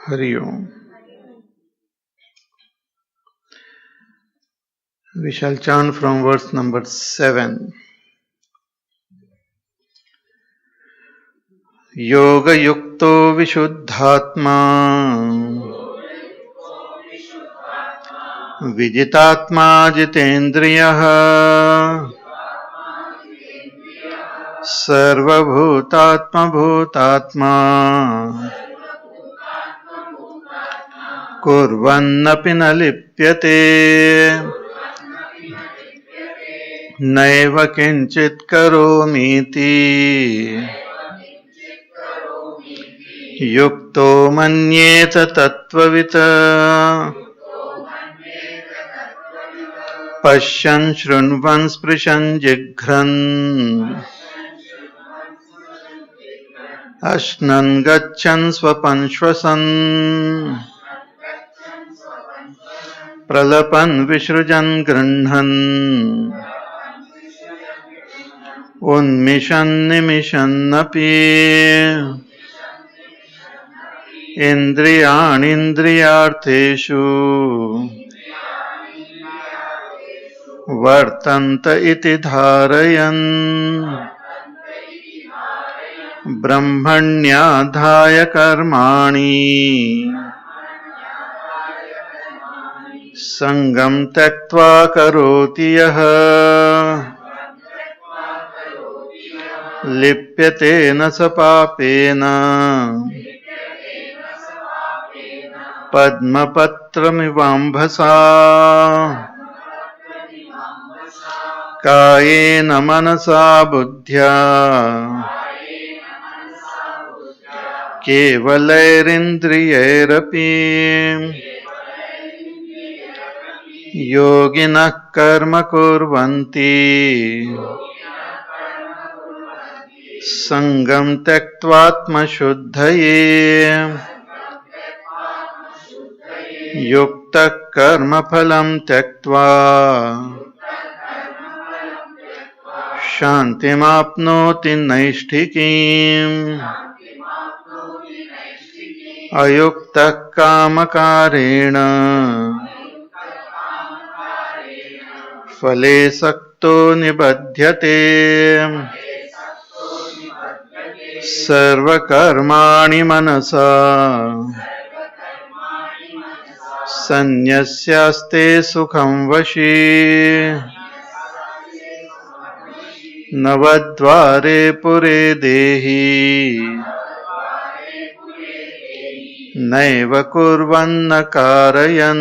Hari Om. We shall chant from verse number 7. Yoga yukto vishuddhatma vijitatma jitendriyah sarvabhutatma bhutatma kurvannapi na lipyate naiva kinchit karomiti yukto manyeta tattvavita pashyan shrunvan sprishan jighran ashnan gachan swapan shwasan pralapan vishrujan grunhan unmishan nimishannapi indriyanindriyartheshu vartanta iti dharayan brahmanyadhaya karmani sangam tyaktva karoti yah lipyate na sa papena padmapatramivambhasa kayena manasa buddhya kevalairindrayairapi yoginah karma kurvanti sangam tyaktvatma shuddhaye yukta karmaphalam tyaktva shantimapnoti naishtikim ayukta kamakarena phale sakto nibadhyate sarvakarmani manasa sanyasyaste sukham vashi navadvare pure dehi naiva kurvanna karayan.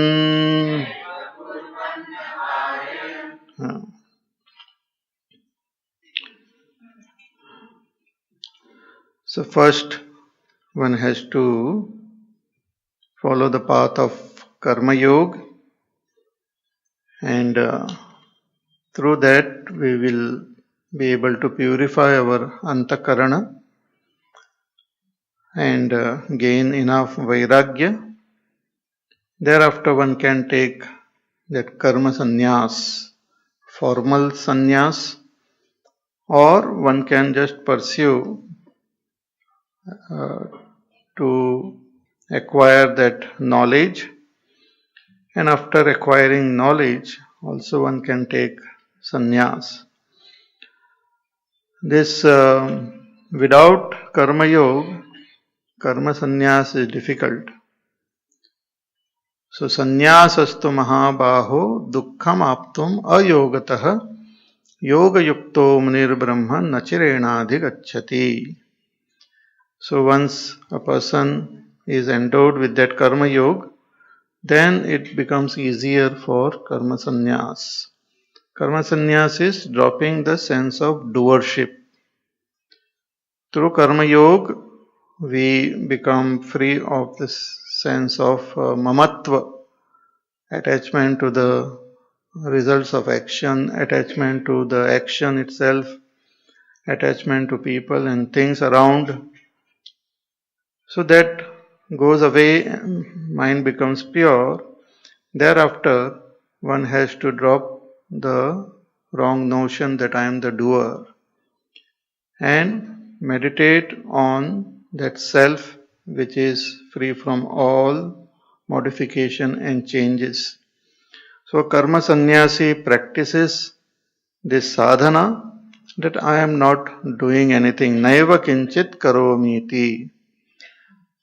So first one has to follow the path of karma yoga, and through that we will be able to purify our antakarana and gain enough vairagya. Thereafter one can take that karma sannyas, formal sannyas, or one can just pursue to acquire that knowledge, and after acquiring knowledge also one can take sannyas. This without karma yoga, karma sannyas is difficult. So sannyasastu mahabaho dukkham aptum ayogatah yoga yukto munir brahma nachirenadhigacchati. So once a person is endowed with that karma yoga, then it becomes easier for karma sannyas. Karma sannyas is dropping the sense of doership. Through karma yoga, we become free of this sense of mamatva, attachment to the results of action, attachment to the action itself, attachment to people and things around. So that goes away, mind becomes pure. Thereafter, one has to drop the wrong notion that I am the doer and meditate on that self which is free from all modification and changes. So karma sannyasi practices this sadhana that I am not doing anything. Naiva kinchit karomiti.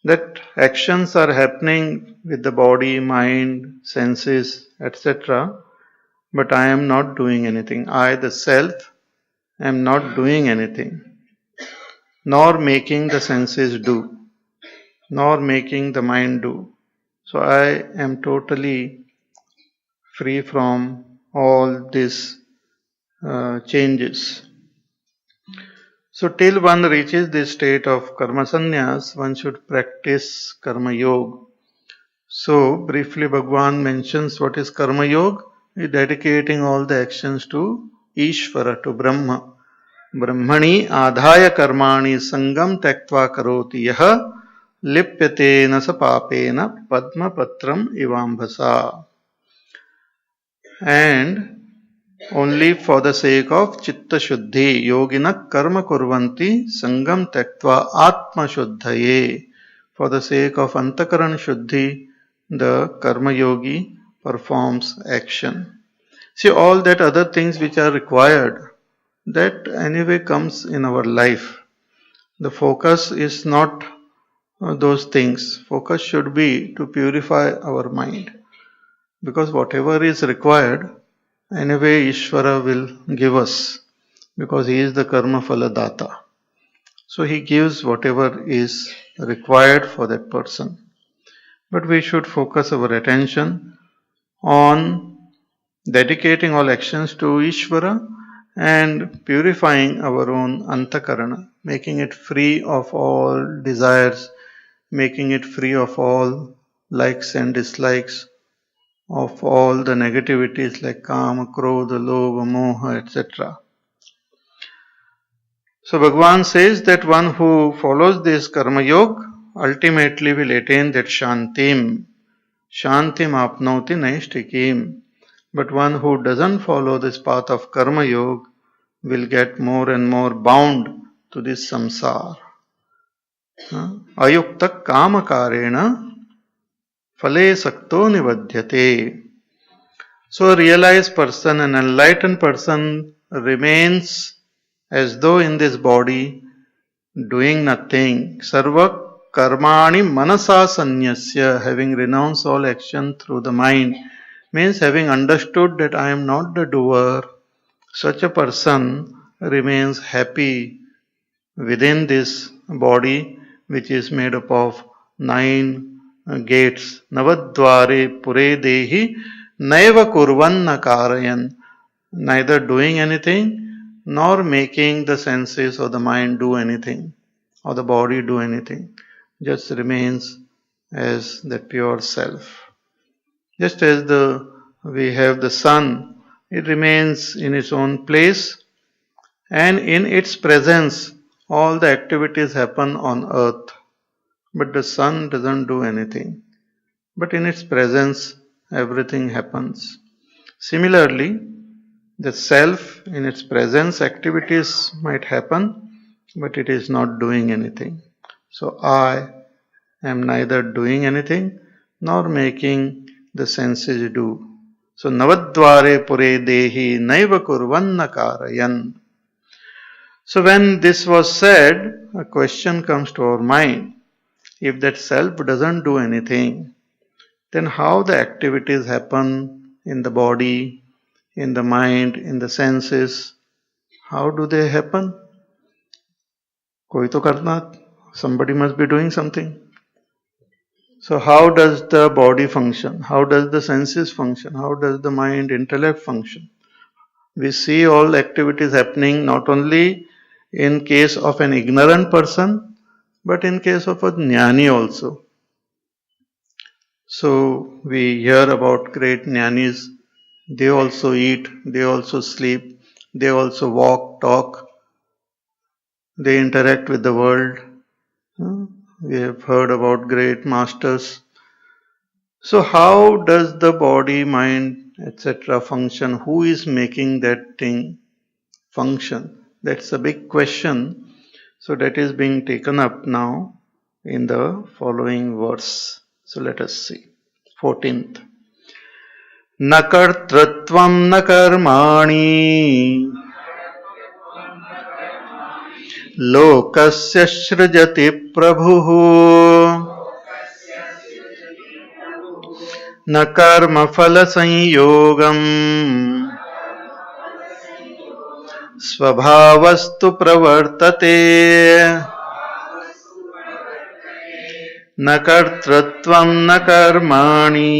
That actions are happening with the body, mind, senses, etc. But I am not doing anything. I, the self, am not doing anything, nor making the senses do, nor making the mind do. So I am totally free from all these changes. So till one reaches this state of karma sannyas, one should practice karma yoga. So briefly Bhagwan mentions what is karma yoga. He is dedicating all the actions to Ishvara, to Brahma. Brahmani adhaya karmani sangam tektva karoti yaha lipyate na sa papena padma patram ivambhasa. And only for the sake of chitta shuddhi, yogina karma kurvanti sangam tektva atma shuddhaye. For the sake of antakaran shuddhi, the karma yogi performs action. See, all that other things which are required, that anyway comes in our life. The focus is not those things. Focus should be to purify our mind. Because whatever is required, anyway Ishvara will give us. Because he is the karmaphala data. So he gives whatever is required for that person. But we should focus our attention on dedicating all actions to Ishvara and purifying our own antakarana, making it free of all desires, making it free of all likes and dislikes, of all the negativities like kama, krodha, lobha, moha, etc. So Bhagavan says that one who follows this karma yoga ultimately will attain that shantim apnoti naishtikim. But one who doesn't follow this path of karma yoga will get more and more bound to this samsara. Ayukta kama karena phale sakto nivadhyate. So a realized person, an enlightened person remains as though in this body doing nothing. Sarva karmani manasa sanyasya, having renounced all action through the mind, means having understood that I am not the doer. Such a person remains happy within this body which is made up of 9 gates. Navadvare pure dehi naiva kurvanna karayan. Neither doing anything nor making the senses or the mind do anything or the body do anything. Just remains as the pure self. Just as we have the sun, it remains in its own place, and in its presence all the activities happen on earth. But the sun doesn't do anything. But in its presence everything happens. Similarly, the self, in its presence activities might happen, but it is not doing anything. So I am neither doing anything nor making the senses do. So navadvare pure dehi naiva kurvanna karayan. So when this was said, a question comes to our mind. If that self doesn't do anything, then how the activities happen in the body, in the mind, in the senses, how do they happen? Koi to karna, somebody must be doing something. So how does the body function? How does the senses function? How does the mind, intellect function? We see all activities happening not only in case of an ignorant person, but in case of a jnani also. So we hear about great jnanis. They also eat, they also sleep, they also walk, talk, they interact with the world. We have heard about great masters. So how does the body, mind, etc. function? Who is making that thing function? That's a big question. So that is being taken up now. in the following verse. So let us see. 14th. न कर्तृत्वं न कर्माणि लोकस्य सृजति प्रभुः न कर्मफलसंयोगम् स्वभावस्तु प्रवर्तते न कर्तृत्वं न कर्माणि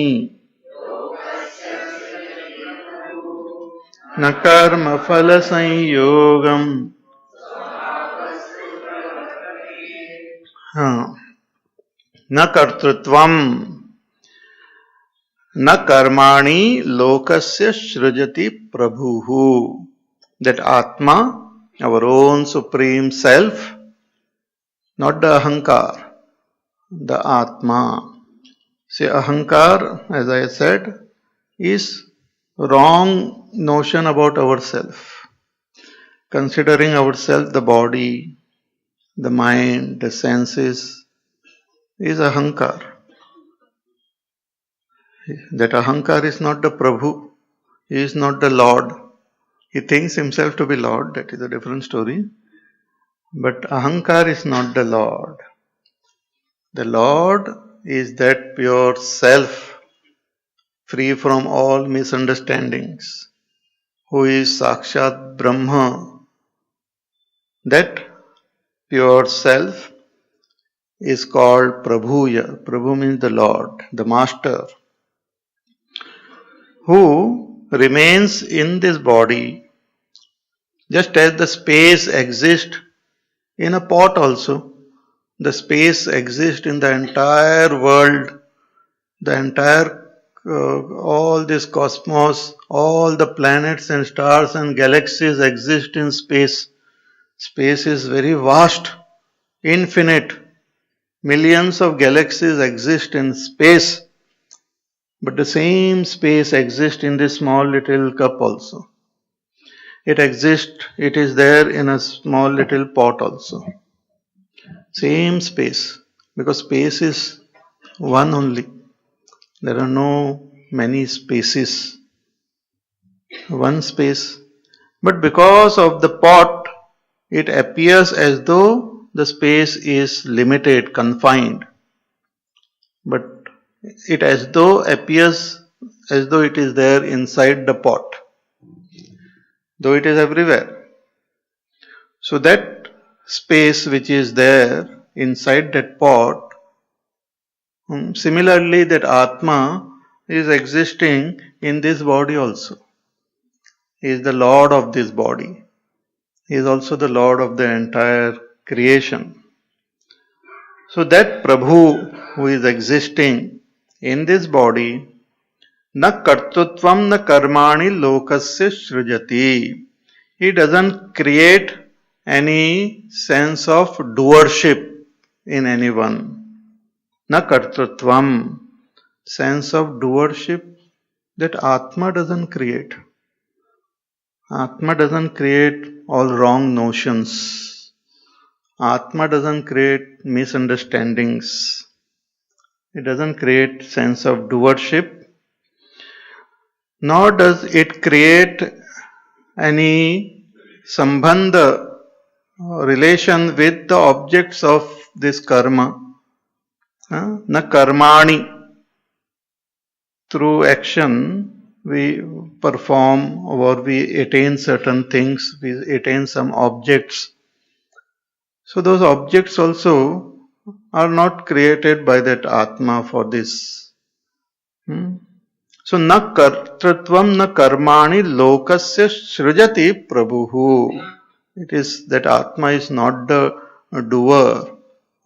न कर्मफलसंयोगम् न कर्तृत्वं न कर्माणि लोकस्य सृजति प्रभुः. That Atma, our own supreme self, not the Ahankar, the Atma. See, Ahankar, as I said, is wrong notion about ourself. Considering ourselves the body, the mind, the senses, is Ahankar. That Ahankar is not the Prabhu, he is not the Lord. He thinks himself to be Lord, that is a different story. But Ahankar is not the Lord. The Lord is that pure self, free from all misunderstandings, who is Sakshat Brahma. That pure self is called Prabhuya. Prabhu means the Lord, the Master, who remains in this body just as the space exists in a pot also. The space exists in the entire world, the entire all this cosmos, all the planets and stars and galaxies exist in space. Space is very vast, infinite. Millions of galaxies exist in space, but the same space exists in this small little cup also. It exists, it is there in a small little pot also. Same space, because space is one only. There are no many spaces. One space. But because of the pot, it appears as though the space is limited, confined. But it appears as though it is there inside the pot, though it is everywhere. So that space which is there inside that pot, similarly that Atma is existing in this body also. He is the Lord of this body. He is also the Lord of the entire creation. So that Prabhu who is existing in this body, na kartutvam na karmani lokasya srujati. He doesn't create any sense of doership in anyone. Na kartutvam, sense of doership that Atma doesn't create. Atma doesn't create all wrong notions. Atma doesn't create misunderstandings. It doesn't create sense of doership. Nor does it create any sambandha, relation with the objects of this karma. Na karmani. Through action we perform or we attain certain things, we attain some objects. So those objects also are not created by that Atma for this. So na kartritvam na karmani lokasya srujati prabhuhu. It is that Atma is not the doer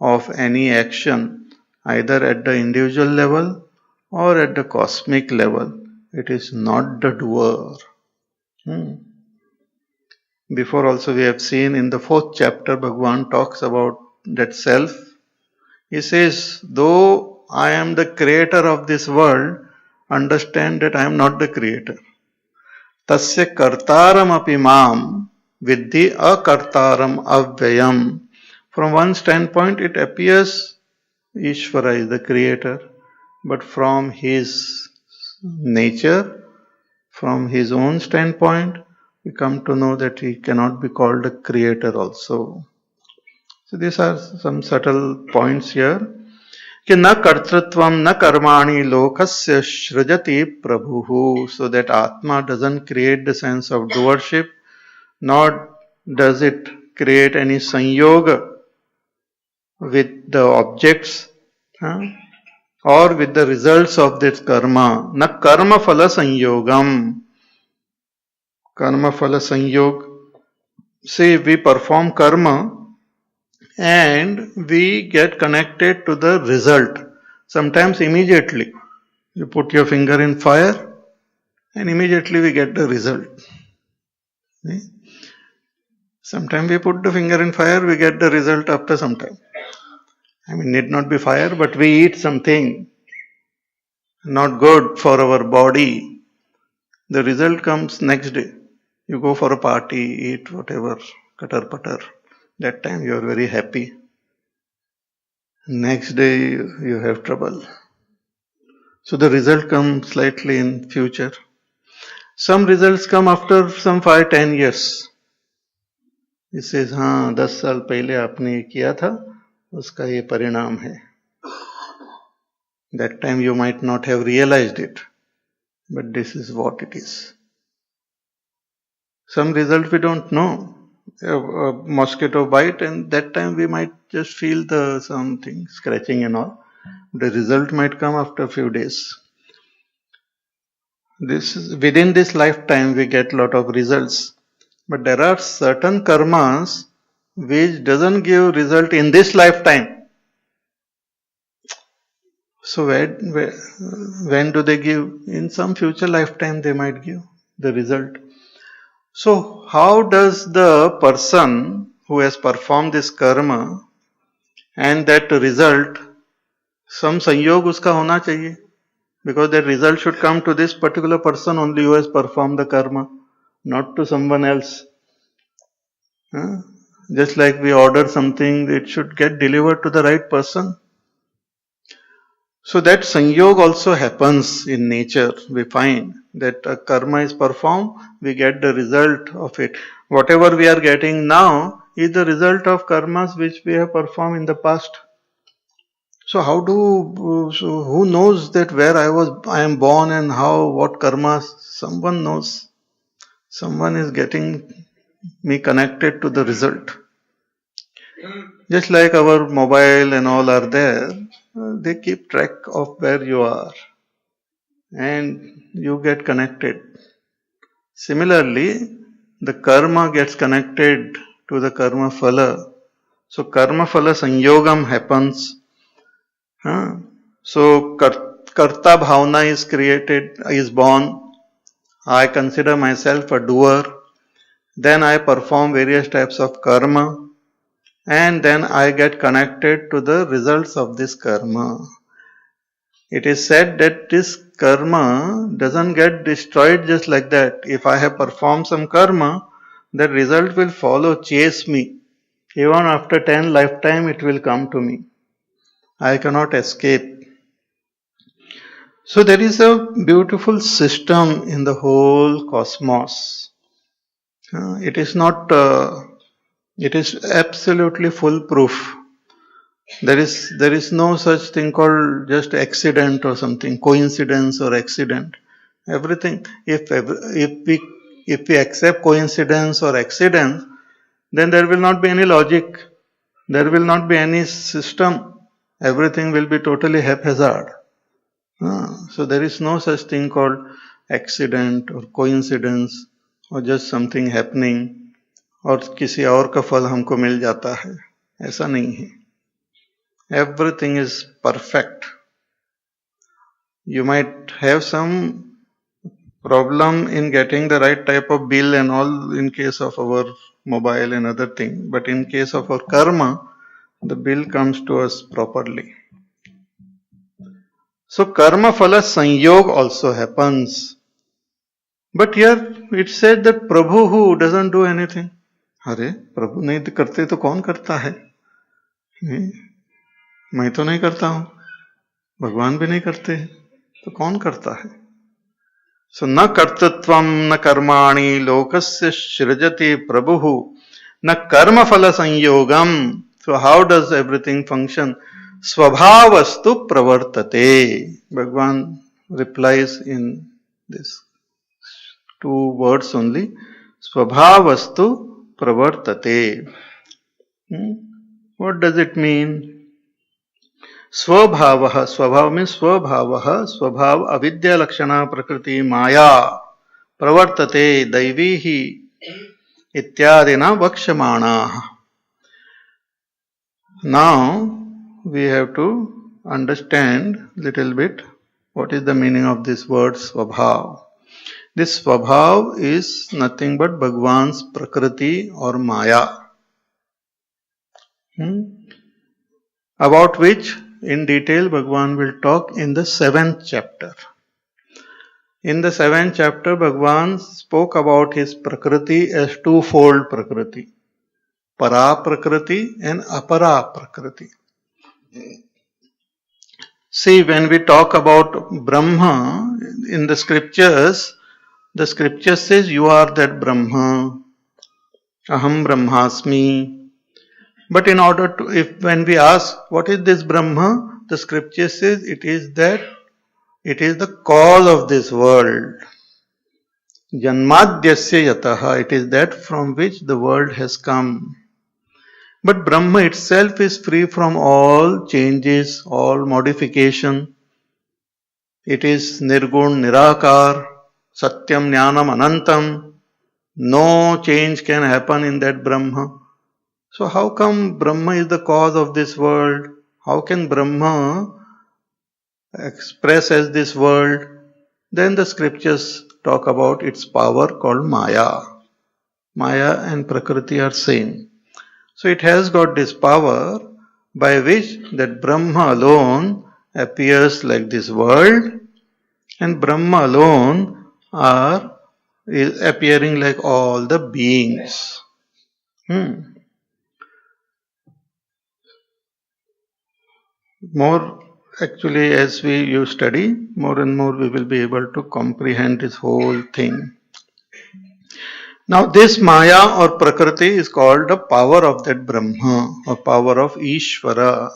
of any action, either at the individual level or at the cosmic level. It is not the doer. Before also we have seen in the 4th chapter, Bhagavan talks about that self. He says, though I am the creator of this world, understand that I am not the creator. Tasya kartaram api mam vidhi akartaram avyayam. From one standpoint, it appears Ishvara is the creator, but from his nature, from his own standpoint, we come to know that he cannot be called a creator also. So these are some subtle points here. कि न कर्तृत्वम न कर्माणि लोकस्य सृजति प्रभुः, so that Atma doesn't create the sense of doership, nor does it create any sanyoga with the objects or with the results of this karma. Na karmaphala sanyogam. Karmaphala sanyog. Say we perform karma and we get connected to the result. Sometimes immediately. You put your finger in fire and immediately we get the result. Sometimes we put the finger in fire, we get the result after some time. I mean, need not be fire, but we eat something not good for our body. The result comes next day. You go for a party, eat whatever, cutter putter. That time you are very happy. Next day you have trouble. So the result comes slightly in future. Some results come after some 5-10 years. It says, 10 साल पहले आपने किया था, उसका ये परिणाम है. That time you might not have realized it, but this is what it is. Some result we don't know. A mosquito bite, and that time we might just feel the something scratching and all. The result might come after a few days. Within this lifetime we get lot of results, but there are certain karmas which doesn't give result in this lifetime. So when do they give? In some future lifetime they might give the result. So how does the person who has performed this karma and that result, some sanyog uska hona chahiye, because that result should come to this particular person only who has performed the karma, not to someone else. Just like we order something, it should get delivered to the right person. So that sanyog also happens in nature. We find that a karma is performed, we get the result of it. Whatever we are getting now is the result of karmas which we have performed in the past. So who knows that where I am born and what karmas? Someone knows. Someone is getting me connected to the result. Just like our mobile and all are there, they keep track of where you are and you get connected. Similarly, the karma gets connected to the karma phala. So karma phala sanyogam happens. So karta bhavana is born. I consider myself a doer. Then I perform various types of karma. And then I get connected to the results of this karma. It is said that this karma doesn't get destroyed just like that. If I have performed some karma, the result will follow, chase me. Even after 10 lifetime, it will come to me. I cannot escape. So there is a beautiful system in the whole cosmos. It is not... It is absolutely foolproof. There is no such thing called just accident or something, coincidence or accident. Everything, if we accept coincidence or accident, then there will not be any logic. There will not be any system. Everything will be totally haphazard. So there is no such thing called accident or coincidence or just something happening. और किसी और का फल हमको मिल जाता है, ऐसा नहीं है. Everything is perfect. You might have some problem in getting the right type of bill and all in case of our mobile and other thing, but in case of our karma, the bill comes to us properly. So karma phala sanyog also happens. But here it said that Prabhu who doesn't do anything. अरे प्रभु नहीं करते तो कौन करता है? मैं तो नहीं करता हूं, भगवान भी नहीं करते हैं, तो कौन करता है? सो न कर्तृत्वम न कर्माणि लोकस्य सृजति प्रभुः न कर्मफल संयोगम. So how does everything function? स्वभावस्तु प्रवर्तते. भगवान replies in this two words only. Swabhavastu pravartate. What does it mean? Swabhavaha. Swabhav means swabhavaha. Swabhav avidya lakshana prakriti maya pravartate daivihi ityadina vakshamana. Now we have to understand little bit what is the meaning of this word swabhav. This swabhav is nothing but Bhagwan's prakriti or maya, about which in detail Bhagwan will talk in the 7th chapter. In the 7th chapter, Bhagwan spoke about his prakriti as twofold prakriti, para prakriti and apara prakriti. See, when we talk about Brahma in the scriptures says you are that Brahma, aham brahmasmi. But in order to, when we ask what is this Brahma, the scripture says it is the cause of this world. Janmadyasya yataha, it is that from which the world has come. But Brahma itself is free from all changes, all modification. It is nirgun, nirakar, satyam, jnanam, anantam. No change can happen in that Brahma. So how come Brahma is the cause of this world? How can Brahma express as this world? Then the scriptures talk about its power called Maya. Maya and Prakriti are same. So it has got this power by which that Brahma alone appears like this world, and Brahma alone is appearing like all the beings. More actually, as you study, more and more we will be able to comprehend this whole thing. Now this Maya or Prakriti is called the power of that Brahma or power of Ishvara.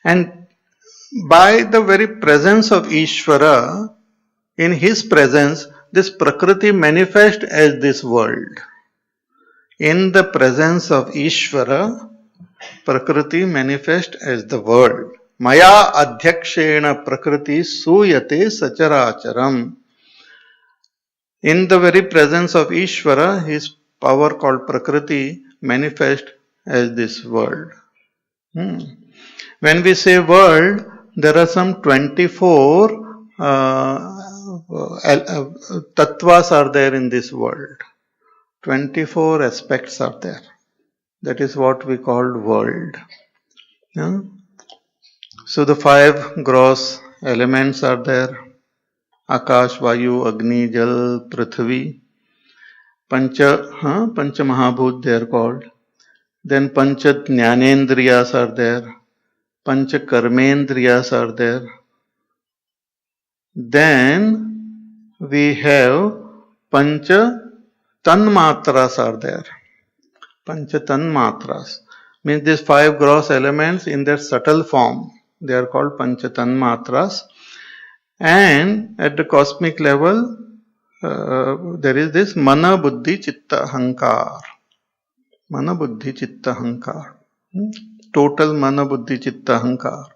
And by the very presence of Ishvara, in his presence, this Prakriti manifests as this world. In the presence of Ishvara, Prakriti manifests as the world. Maya adhyakshena Prakriti suyate sacharacharam. In the very presence of Ishvara, his power called Prakriti manifests as this world. When we say world, there are some 24 tattvas are there in this world. 24 aspects are there. That is what we call world. So the 5 gross elements are there. Akash, Vayu, Agni, Jal, Prithvi. Pancha Mahabhut they are called. Then Pancha Jnanendriyas are there. Pancha Karmendriyas are there. Then we have Pancha Tanmatras are there. Pancha Tanmatras means these 5 gross elements in their subtle form. They are called Pancha Tanmatras. And at the cosmic level, there is this Mana Buddhi Chitta Hankar. Mana Buddhi Chitta Hankar. Total Mana Buddhi Chitta Hankar.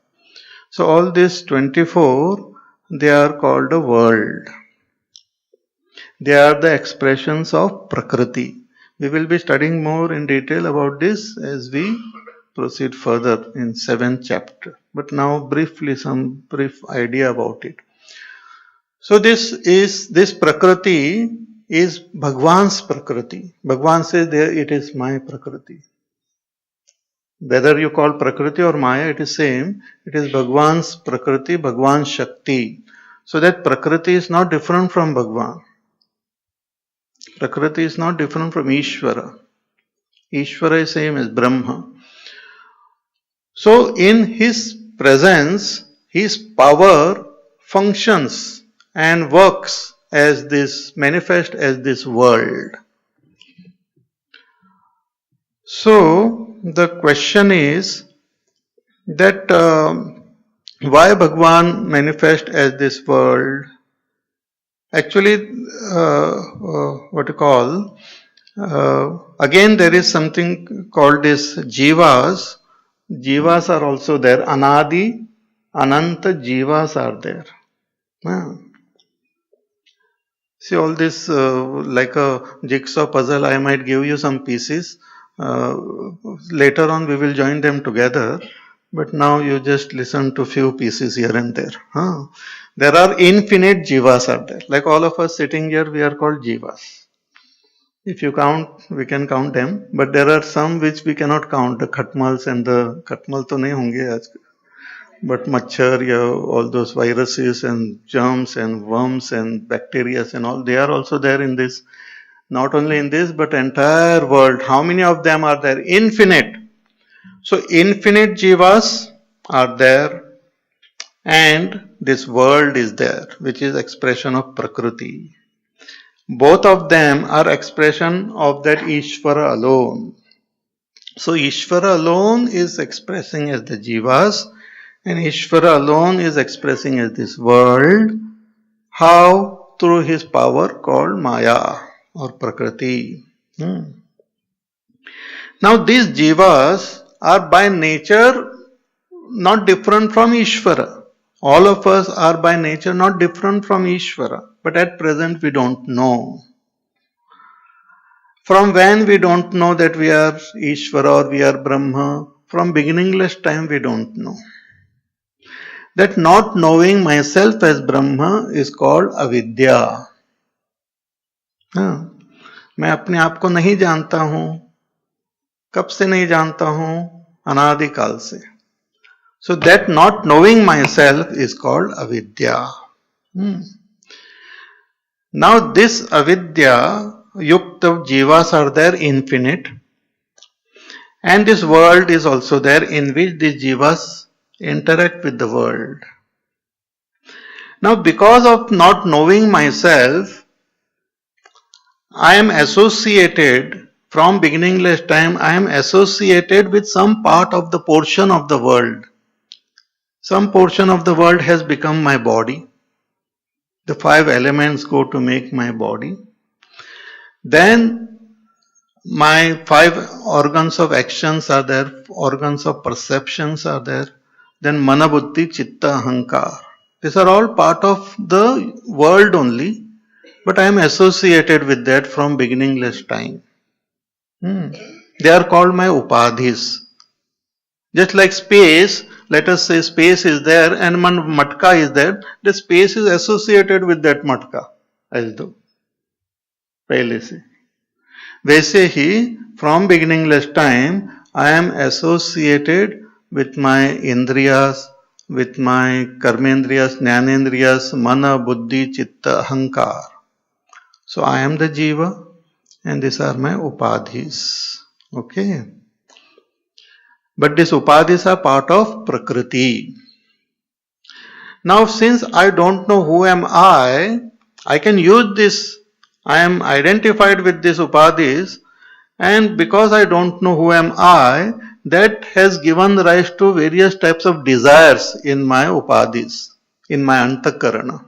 So all these 24, they are called a world. They are the expressions of Prakriti. We will be studying more in detail about this as we proceed further in 7th chapter. But now briefly some brief idea about it. So this Prakriti is Bhagwan's Prakriti. Bhagwan says there it is my Prakriti. Whether you call Prakriti or Maya, it is same. It is Bhagwan's Prakriti, Bhagwan's Shakti. So that Prakriti is not different from Bhagwan. Prakriti is not different from Ishvara. Ishvara is same as Brahma. So in his presence, his power functions and works as this, manifest as this world. So the question is that why Bhagwan manifest as this world? Actually, what you call, again there is something called this jivas. Jivas are also there. Anadi, Ananta jivas are there. See all this like a jigsaw puzzle. I might give you some pieces. Later on we will join them together. But now you just listen to few pieces here and there. There are infinite jivas are there. Like all of us sitting here, we are called jivas. If you count, we can count them. But there are some which we cannot count. The khatmals and the khatmal to nahi honge aaj. But machhar, all those viruses and germs and worms and bacteria and all, they are also there in this. Not only in this, but entire world. How many of them are there? Infinite. So infinite jivas are there, and this world is there, which is expression of Prakriti. Both of them are expression of that Ishvara alone. So Ishvara alone is expressing as the jivas, and Ishvara alone is expressing as this world. How? Through his power called Maya or Prakriti. Now these jivas are by nature not different from Ishvara. All of us are by nature not different from Ishvara, but at present we don't know. From when we don't know that we are Ishvara or we are Brahma? From beginningless time we don't know. That not knowing myself as Brahma is called avidya. मैं अपने आप को नहीं जानता हूं. कब से नहीं जानता हूं? अनादिकाल से. So that not knowing myself is called avidya. Now this avidya yukta jivas are there infinite, and this world is also there in which these jivas interact with the world. Now because of not knowing myself, I am associated, from beginningless time, I am associated with some part of the portion of the world. Some portion of the world has become my body. The 5 elements go to make my body. Then my 5 organs of actions are there, organs of perceptions are there. Then mana, buddhi, chitta, ahankar. These are all part of the world only, but I am associated with that from beginningless time. They are called my upadhis. Just like space, let us say space is there and one matka is there, the space is associated with that matka. As though. पहले से. वैसे ही, from beginningless time, I am associated with my indriyas, with my karmendriyas, jnanendriyas, mana, buddhi, chitta, ahankar. So I am the jiva and these are my upadhis. Okay. But these upadhis are part of Prakriti. Now since I don't know who am I can use this. I am identified with these upadhis, and because I don't know who am I, that has given rise to various types of desires in my upadhis, in my antakarana.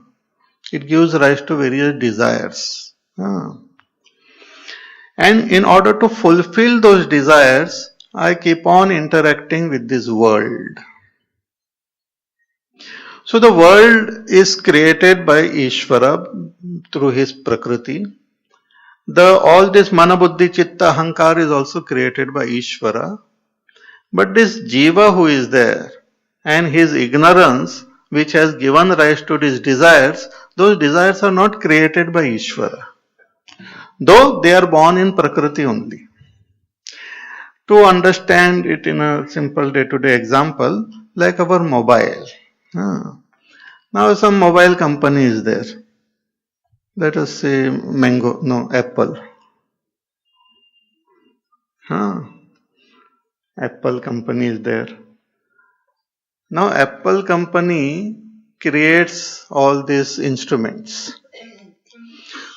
It gives rise to various desires. And in order to fulfill those desires, I keep on interacting with this world. So the world is created by Ishvara through his Prakriti. All this mana, buddhi, chitta, ahankar is also created by Ishvara. But this jiva who is there and his ignorance which has given rise to these desires, those desires are not created by Ishvara. Though they are born in Prakriti only. To understand it in a simple day-to-day example, like our mobile. Now some mobile company is there. Let us say Apple. Apple company is there. Now Apple company creates all these instruments.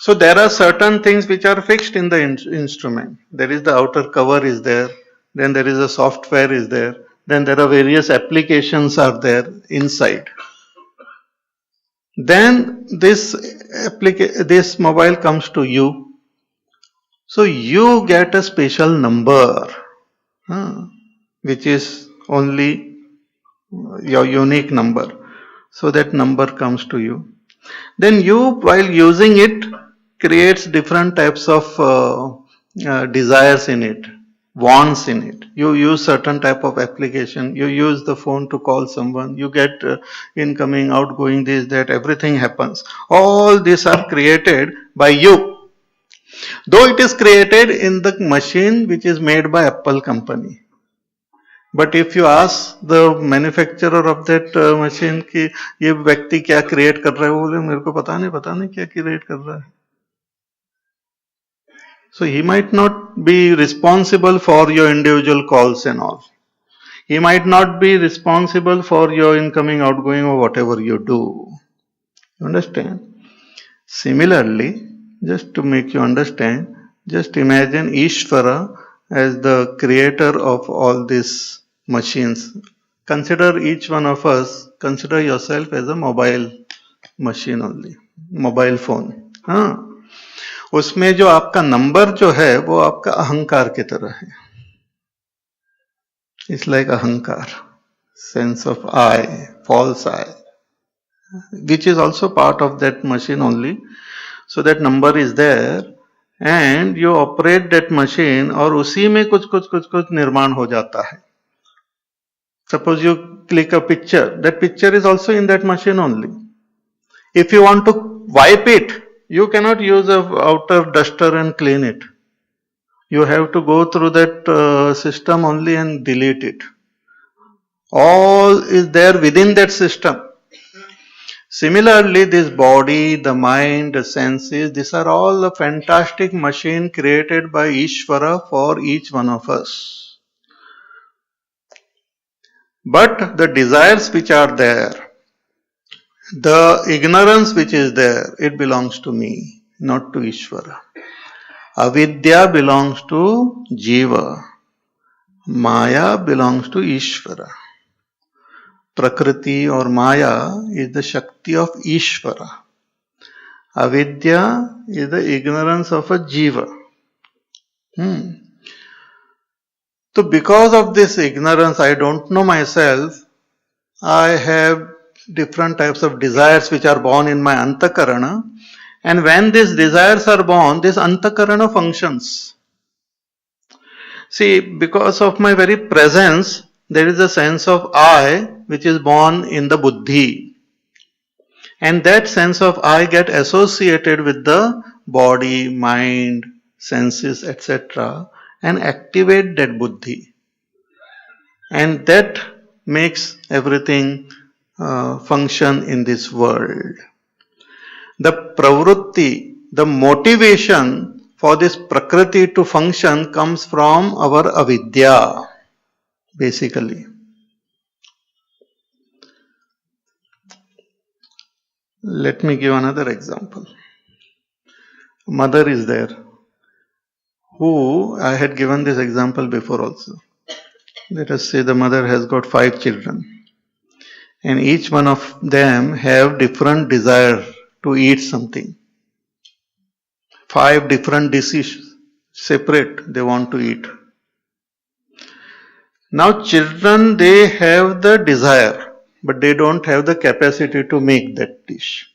So there are certain things which are fixed in the instrument. There is the outer cover is there, then there is a software is there, then there are various applications are there inside. Then this mobile comes to you. So you get a special number, which is only your unique number. So that number comes to you. Then you, while using it, creates different types of desires in it, wants in it. You use certain type of application. You use the phone to call someone. You get incoming, outgoing, this, that, everything happens. All these are created by you. Though it is created in the machine which is made by Apple company. But if you ask the manufacturer of that machine कि ये व्यक्ति क्या create कर रहा है, वो बोले मेरे को पता नहीं क्या create कर रहा है. So he might not be responsible for your individual calls and all. He might not be responsible for your incoming, outgoing or whatever you do. You understand? Similarly, just to make you understand, just imagine Ishvara as the creator of all these machines. Consider each one of us, consider yourself as a mobile machine only, mobile phone. उसमें जो आपका number जो है वो आपका अहंकार की तरह है. It's like अहंकार, sense of I, false I, which is also part of that machine only. So that number is there and you operate that machine और उसी में कुछ निर्माण हो जाता है. Suppose you click a picture, that picture is also in that machine only. If you want to wipe it, you cannot use a outer duster and clean it. You have to go through that system only and delete it. All is there within that system. Similarly, this body, the mind, the senses, these are all a fantastic machine created by Ishvara for each one of us. But the desires which are there, the ignorance which is there, it belongs to me, not to Ishvara. Avidya belongs to Jiva. Maya belongs to Ishvara. Prakriti or Maya is the Shakti of Ishvara. Avidya is the ignorance of a Jiva. So because of this ignorance, I don't know myself, I have different types of desires which are born in my antakarana, and when these desires are born, this antakarana functions. See, because of my very presence, there is a sense of I which is born in the buddhi, and that sense of I get associated with the body, mind, senses, etc., and activate that buddhi, and that makes everything function in this world. The pravrutti, the motivation for this prakriti to function comes from our avidya, basically. Let me give another example. Mother is there, who I had given this example before also. Let us say the mother has got 5 children, and each one of them have different desire to eat something. 5 different dishes, separate, they want to eat. Now children, they have the desire, but they don't have the capacity to make that dish.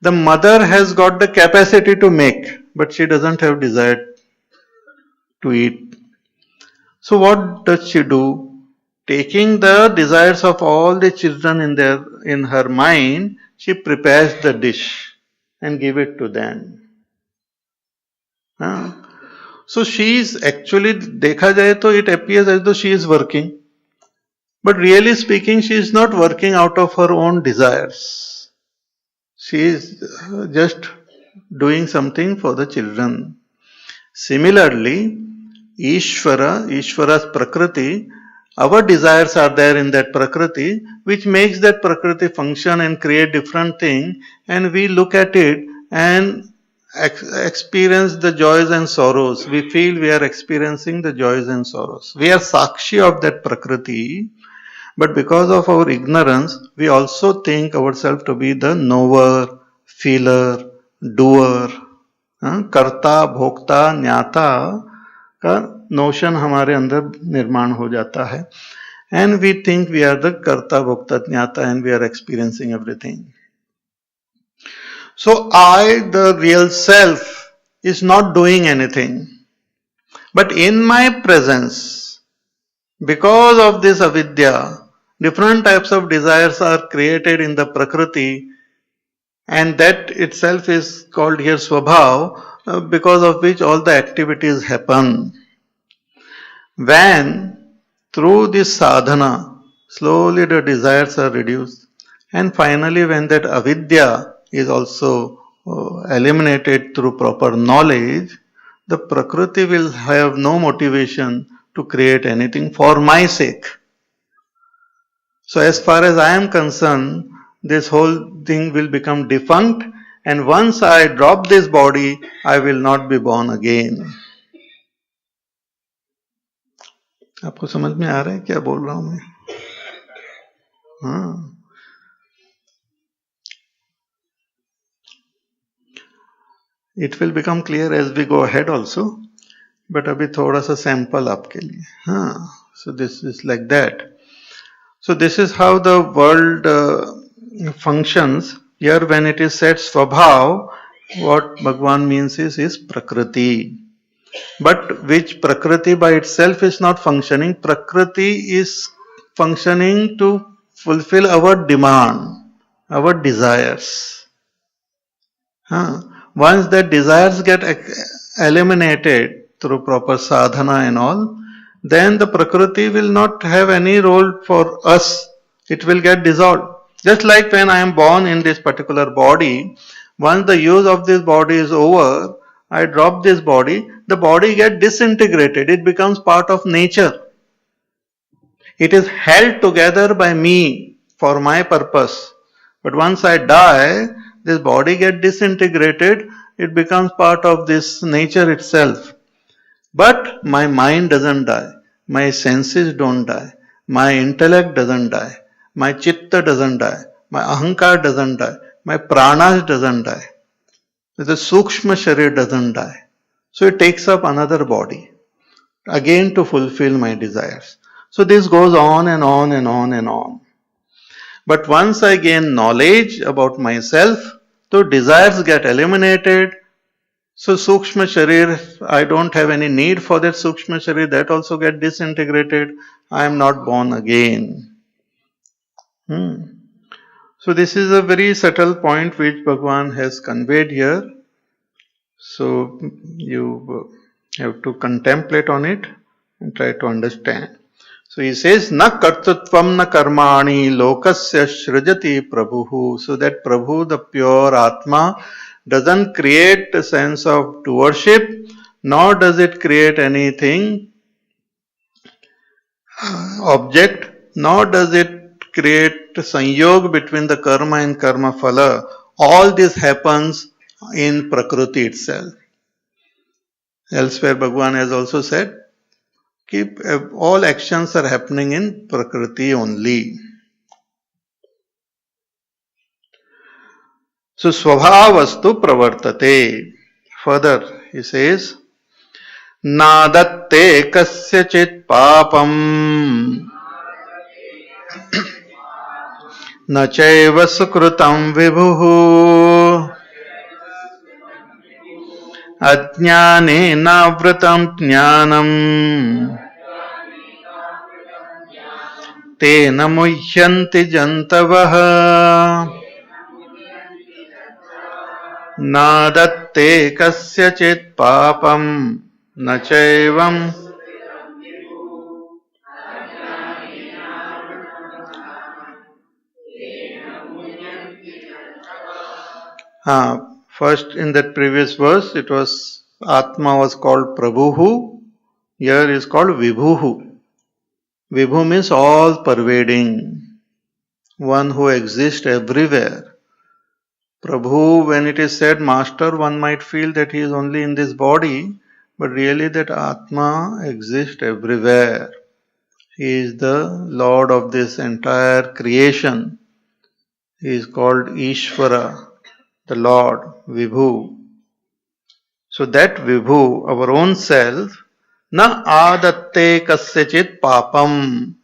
The mother has got the capacity to make, but she doesn't have desire to eat. So what does she do? Taking the desires of all the children in her mind, she prepares the dish and give it to them. So she is actually, देखा जाए तो it appears as though she is working, but really speaking, she is not working out of her own desires. She is just doing something for the children. Similarly, Ishvara's Prakriti, Our desires are there in that Prakriti, which makes that Prakriti function and create different things, and we look at it and experience the joys and sorrows. We feel we are experiencing the joys and sorrows. We are Sakshi of that Prakriti, but because of our ignorance, we also think ourselves to be the knower, feeler, doer. कर्ता भोक्ता ज्ञाता का notion हमारे अंदर निर्माण हो जाता है and we think we are the karta bhokta gyata and we are experiencing everything. So I, the real self, is not doing anything. But in my presence, because of this avidya, different types of desires are created in the Prakriti, and that itself is called here Swabhav, because of which all the activities happen. When through this sadhana, slowly the desires are reduced, and finally when that avidya is also eliminated through proper knowledge, the Prakriti will have no motivation to create anything for my sake. So as far as I am concerned, this whole thing will become defunct, and once I drop this body, I will not be born again. आपको समझ में आ रहा है क्या बोल रहा हूं मैं? हाँ. It will become clear as we go ahead also, but अभी थोड़ा सा सैंपल आपके लिए. हाँ. So this is like that. So this is how the world functions. Here when it is said Swabhav, what Bhagwan means is Prakriti. But which Prakriti by itself is not functioning. Prakriti is functioning to fulfill our demand, our desires. Once that desires get eliminated through proper sadhana and all, then the Prakriti will not have any role for us. It will get dissolved. Just like when I am born in this particular body, once the use of this body is over, I drop this body, the body gets disintegrated. It becomes part of nature. It is held together by me for my purpose. But once I die, this body gets disintegrated. It becomes part of this nature itself. But my mind doesn't die. My senses don't die. My intellect doesn't die. My chitta doesn't die. My ahankar doesn't die. My pranas doesn't die. The sukshma sharir doesn't die. So it takes up another body again to fulfill my desires. So this goes on and on and on and on. But once I gain knowledge about myself, so desires get eliminated. So Sukshma Sharir, I don't have any need for that Sukshma Sharir, that also get disintegrated. I am not born again. So this is a very subtle point which Bhagwan has conveyed here. So you have to contemplate on it and try to understand. So he says, na kartutvam na karmani lokasya shrajati prabhu. So that Prabhu, the pure Atma, doesn't create a sense of doership, nor does it create anything, object, nor does it create sanyog between the karma and karmaphala. All this happens in Prakriti itself. Elsewhere Bhagwan has also said, all actions are happening in Prakriti only. So Swabhavastu pravartate. Further he says, Nadatte kasyachit papam nachaiva sukrutam vibhuhu ajnane navratam jnanam tena muhyanti jantavaha nadatte kasyachit papam nachaivam. First in that previous verse it was Atma was called Prabhuhu, here is called Vibhuhu. Vibhu means all pervading, one who exists everywhere. Prabhu, when it is said master, one might feel that he is only in this body, but really that Atma exists everywhere. He is the Lord of this entire creation. He is called Ishvara, the Lord, Vibhu. So that Vibhu, our own self, na adatte kasyachit papam.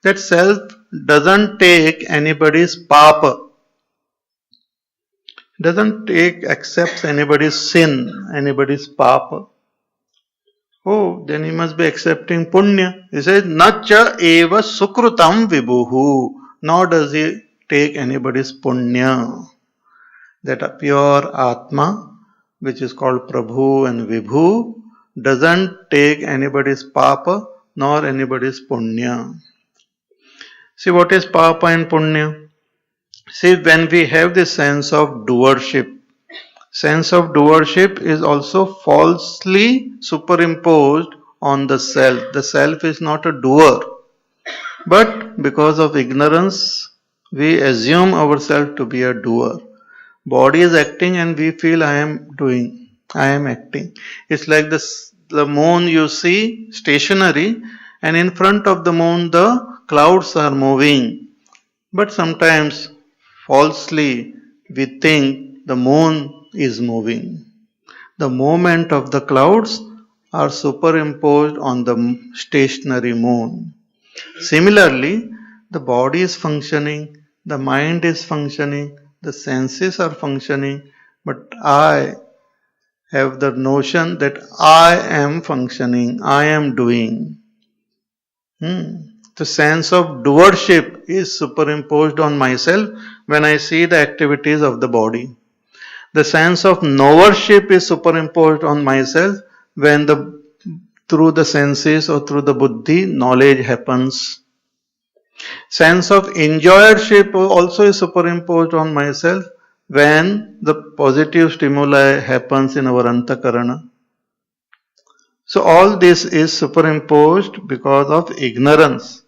That self doesn't take anybody's papa. Accepts anybody's sin, anybody's papa. Oh, then he must be accepting punya. He says, nacha eva sukrutam vibhuhu. Nor does he take anybody's punya. That pure Atma, which is called Prabhu and Vibhu, doesn't take anybody's papa nor anybody's punya. See, what is papa and punya? See, when we have this sense of doership is also falsely superimposed on the self. The self is not a doer. But because of ignorance, we assume ourselves to be a doer. Body is acting and we feel I am doing, I am acting. It's like the moon you see stationary, and in front of the moon the clouds are moving. But sometimes falsely we think the moon is moving. The movement of the clouds are superimposed on the stationary moon. Similarly, the body is functioning, the mind is functioning, the senses are functioning, but I have the notion that I am functioning, I am doing. The sense of doership is superimposed on myself when I see the activities of the body. The sense of knowership is superimposed on myself when through the senses or through the buddhi, knowledge happens. Sense of enjoyership also is superimposed on myself when the positive stimuli happens in our antakarana. So all this is superimposed because of ignorance.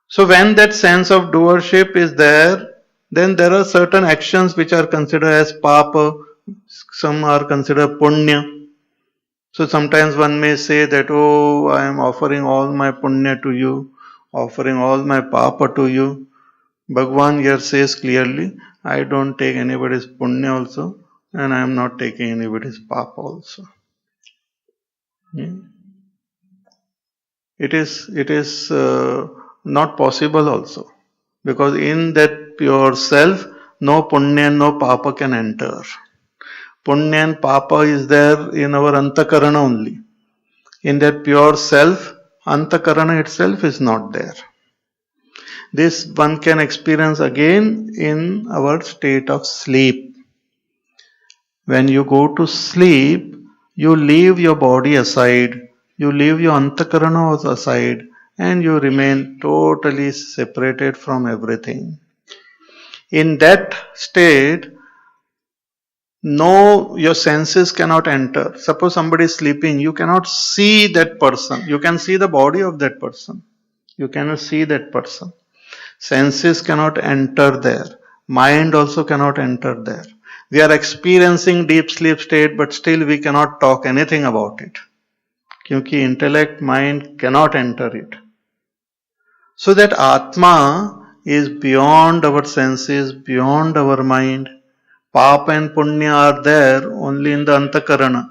So when that sense of doership is there, then there are certain actions which are considered as papa, some are considered punya. So sometimes one may say that, oh, I am offering all my punya to you, offering all my papa to you. Bhagavan here says clearly, I don't take anybody's punya also, and I am not taking anybody's papa also. It is not possible also, because in that pure self, no punya and no papa can enter. Punya and papa is there in our antakarana only. In that pure self, antakarana itself is not there. This one can experience again in our state of sleep. When you go to sleep, you leave your body aside, you leave your antakarana aside, and you remain totally separated from everything. In that state, no, your senses cannot enter. Suppose somebody is sleeping, you cannot see that person. You can see the body of that person. You cannot see that person. Senses cannot enter there. Mind also cannot enter there. We are experiencing deep sleep state, but still we cannot talk anything about it. Kyunki intellect, mind cannot enter it. So that Atma is beyond our senses, beyond our mind. Papa and punya are there only in the antakarana.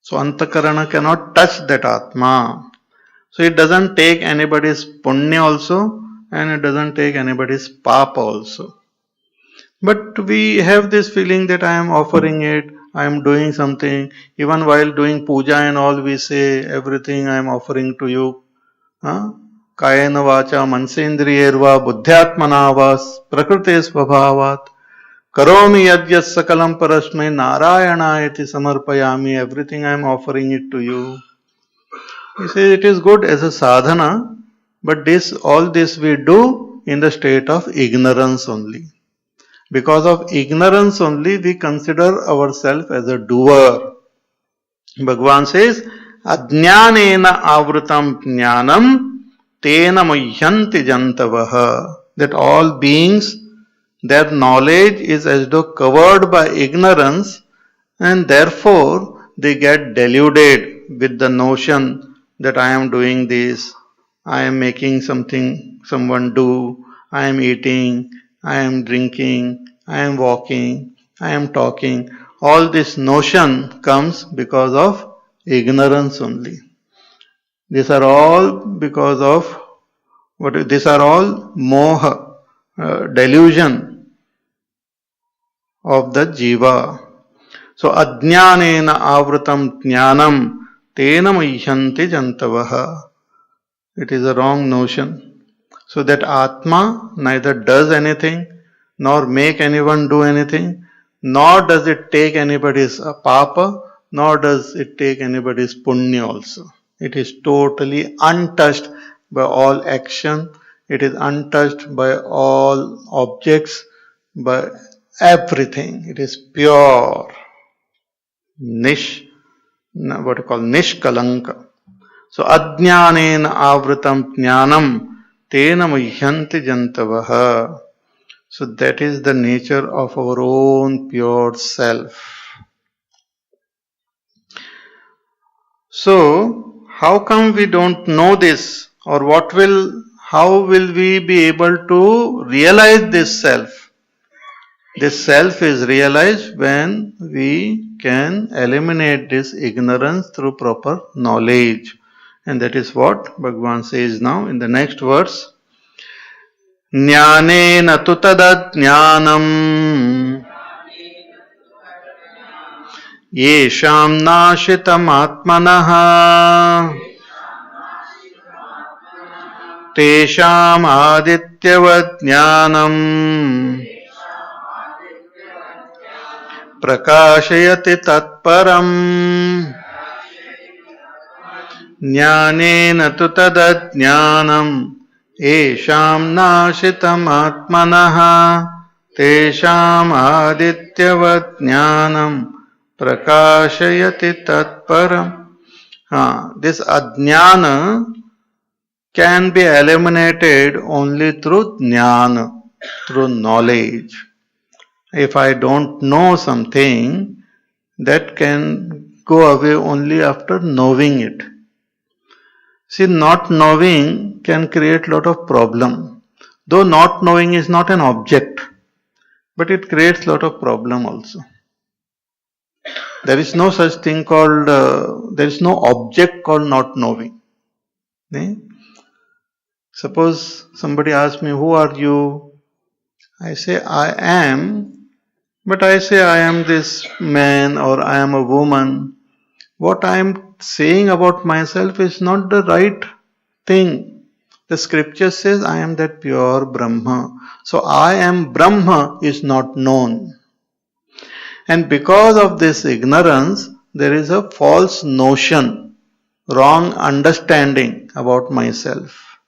So antakarana cannot touch that Atma. So it doesn't take anybody's punya also, and it doesn't take anybody's papa also. But we have this feeling that I am offering it, I am doing something. Even while doing puja and all, we say everything I am offering to you. Kayena vacha mansendriyerva buddhyatmana vas prakrite svabhavat karomi yadyat sakalam parasmai narayanayati samarpayami. Everything I am offering it to you. He says it is good as a sadhana, but all this we do in the state of ignorance only. Because of ignorance only we consider ourselves as a doer. Bhagavan says, Ajnanena avrutam jnanam tena muhyanti jantavaha. That all beings, their knowledge is as though covered by ignorance, and therefore they get deluded with the notion that I am doing this, I am making something someone do, I am eating, I am drinking, I am walking, I am talking. All this notion comes because of ignorance only. These are all because of these are all moha, delusion of the jiva. So ajnanena avrutam jnanam tena muhyanti jantavaha. It is a wrong notion. So that Atma neither does anything, nor make anyone do anything, nor does it take anybody's papa, nor does it take anybody's punya also. It is totally untouched by all action. It is untouched by all objects, by everything. It is pure. What you call nishkalanka. So ajnanena avrutam jnanam tena muhyanti jantavaha. So that is the nature of our own pure self. So how come we don't know this, or how will we be able to realize this self? This self is realized when we can eliminate this ignorance through proper knowledge. And that is what Bhagavan says now in the next verse. Jnanena tu tadajnanam yesham nashitam atmanaha tesham adityavat jnanam prakashayati tatparam. Jnanena tu tadajnanam esham nashitam atmanaha tesham adityavat jnanam prakashayati tatparam. This ajnana can be eliminated only through jnana, through knowledge. If I don't know something, that can go away only after knowing it. See, not knowing can create a lot of problem. Though not knowing is not an object, but it creates a lot of problem also. There is no such thing called, there is no object called not knowing. Eh? Suppose somebody asks me, who are you? I say, I am, but I say I am this man or I am a woman. What I am saying about myself is not the right thing. The scripture says I am that pure Brahma. So I am Brahma is not known. And because of this ignorance, there is a false notion, wrong understanding about myself.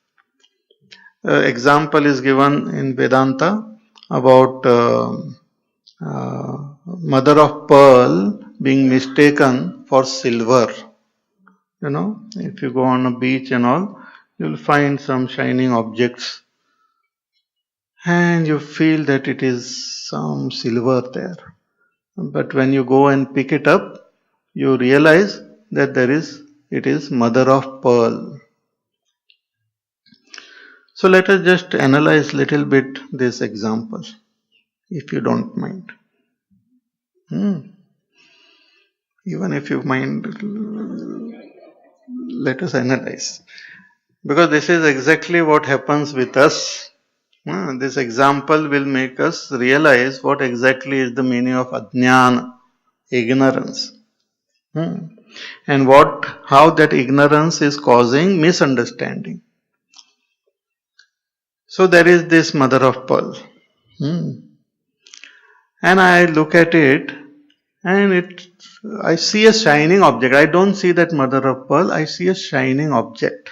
Example is given in Vedanta about mother of pearl being mistaken for silver. You know, if you go on a beach and all, you will find some shining objects and you feel that it is some silver there. But when you go and pick it up, you realize that it is mother of pearl. So let us just analyze little bit this example, if you don't mind. Even if you mind, let us analyze. Because this is exactly what happens with us. This example will make us realize what exactly is the meaning of ajnana, ignorance. And how that ignorance is causing misunderstanding. So there is this mother of pearl. And I look at it and I see a shining object. I don't see that mother of pearl, I see a shining object.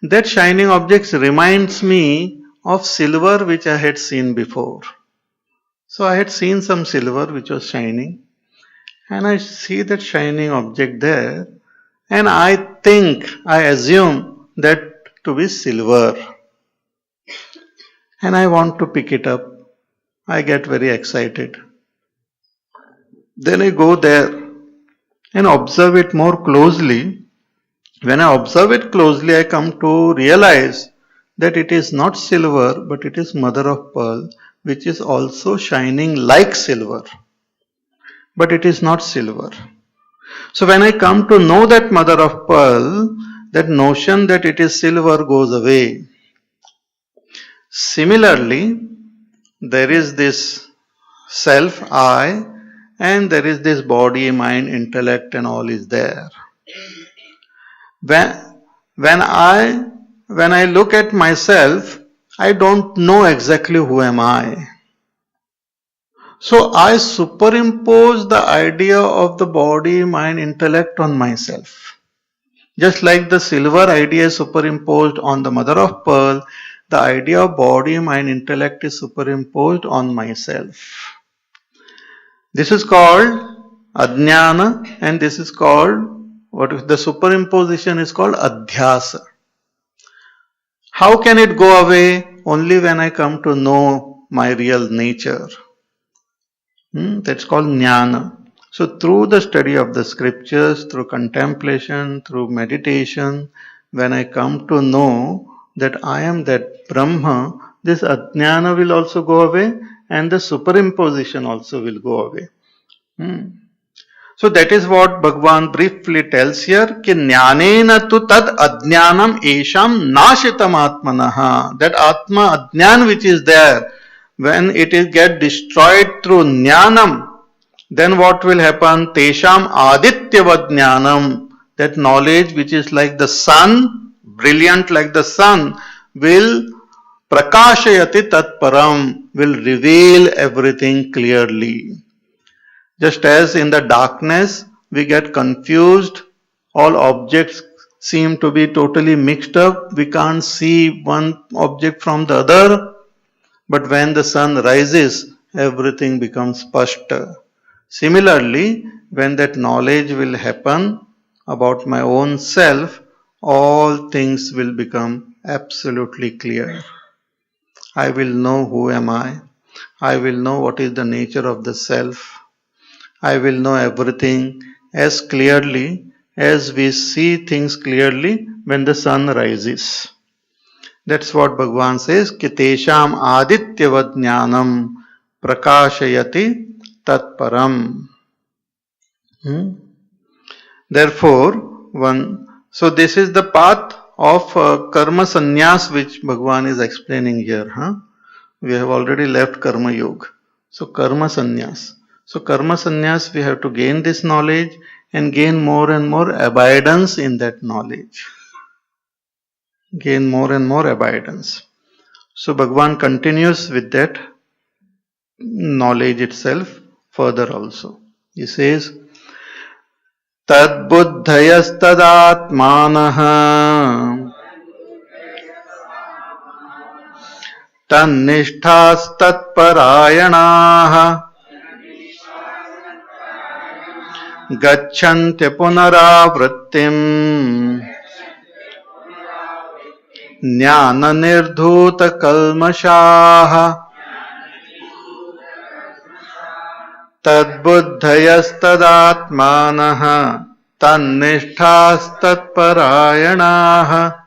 That shining object reminds me of silver which I had seen before. So I had seen some silver which was shining, and I see that shining object there, and I assume that to be silver. And I want to pick it up. I get very excited. Then I go there and observe it more closely. When I observe it closely, I come to realize that it is not silver, but it is mother of pearl, which is also shining like silver. But it is not silver. So when I come to know that mother of pearl, that notion that it is silver goes away. Similarly, there is this self, I, and there is this body, mind, intellect, and all is there. When I look at myself, I don't know exactly who am I. So I superimpose the idea of the body, mind, intellect on myself. Just like the silver idea is superimposed on the mother of pearl, the idea of body, mind, intellect is superimposed on myself. This is called ajnana, and this is called, the superimposition is called adhyasa. How can it go away? Only when I come to know my real nature. That's called jnana. So through the study of the scriptures, through contemplation, through meditation, when I come to know that I am that Brahma, this ajnana will also go away and the superimposition also will go away. So that is what Bhagavan briefly tells here, ki jnanena tu tad ajnanam esham nashitam atmanaha. That atma ajnan which is there, when it is get destroyed through jnanam, then what will happen? Tesham adityavad jnanam. That knowledge which is like the sun, brilliant like the sun, will prakashayati tatparam, will reveal everything clearly. Just as in the darkness we get confused, all objects seem to be totally mixed up, we can't see one object from the other, but when the sun rises, everything becomes spashta. Similarly, when that knowledge will happen about my own self, all things will become absolutely clear. I will know who am I. I will know what is the nature of the self. I will know everything as clearly as we see things clearly when the sun rises. That's what Bhagavan says, Kitesham adityavad jnanam prakashayati tatparam. Therefore, so this is the path of karma sannyas which Bhagavan is explaining here. We have already left karma yoga. So karma sannyas. So karma sannyas, we have to gain this knowledge and gain more and more abidance in that knowledge. Gain more and more abidance. So Bhagavan continues with that knowledge itself further also. He says, Tad buddhayastadatmanaha tannishthas tatparayanaha gacchantya punaravrittim jnana nirdhuta kalmashaha tad buddhayastadatmanaha tannishthas tatparayanaha.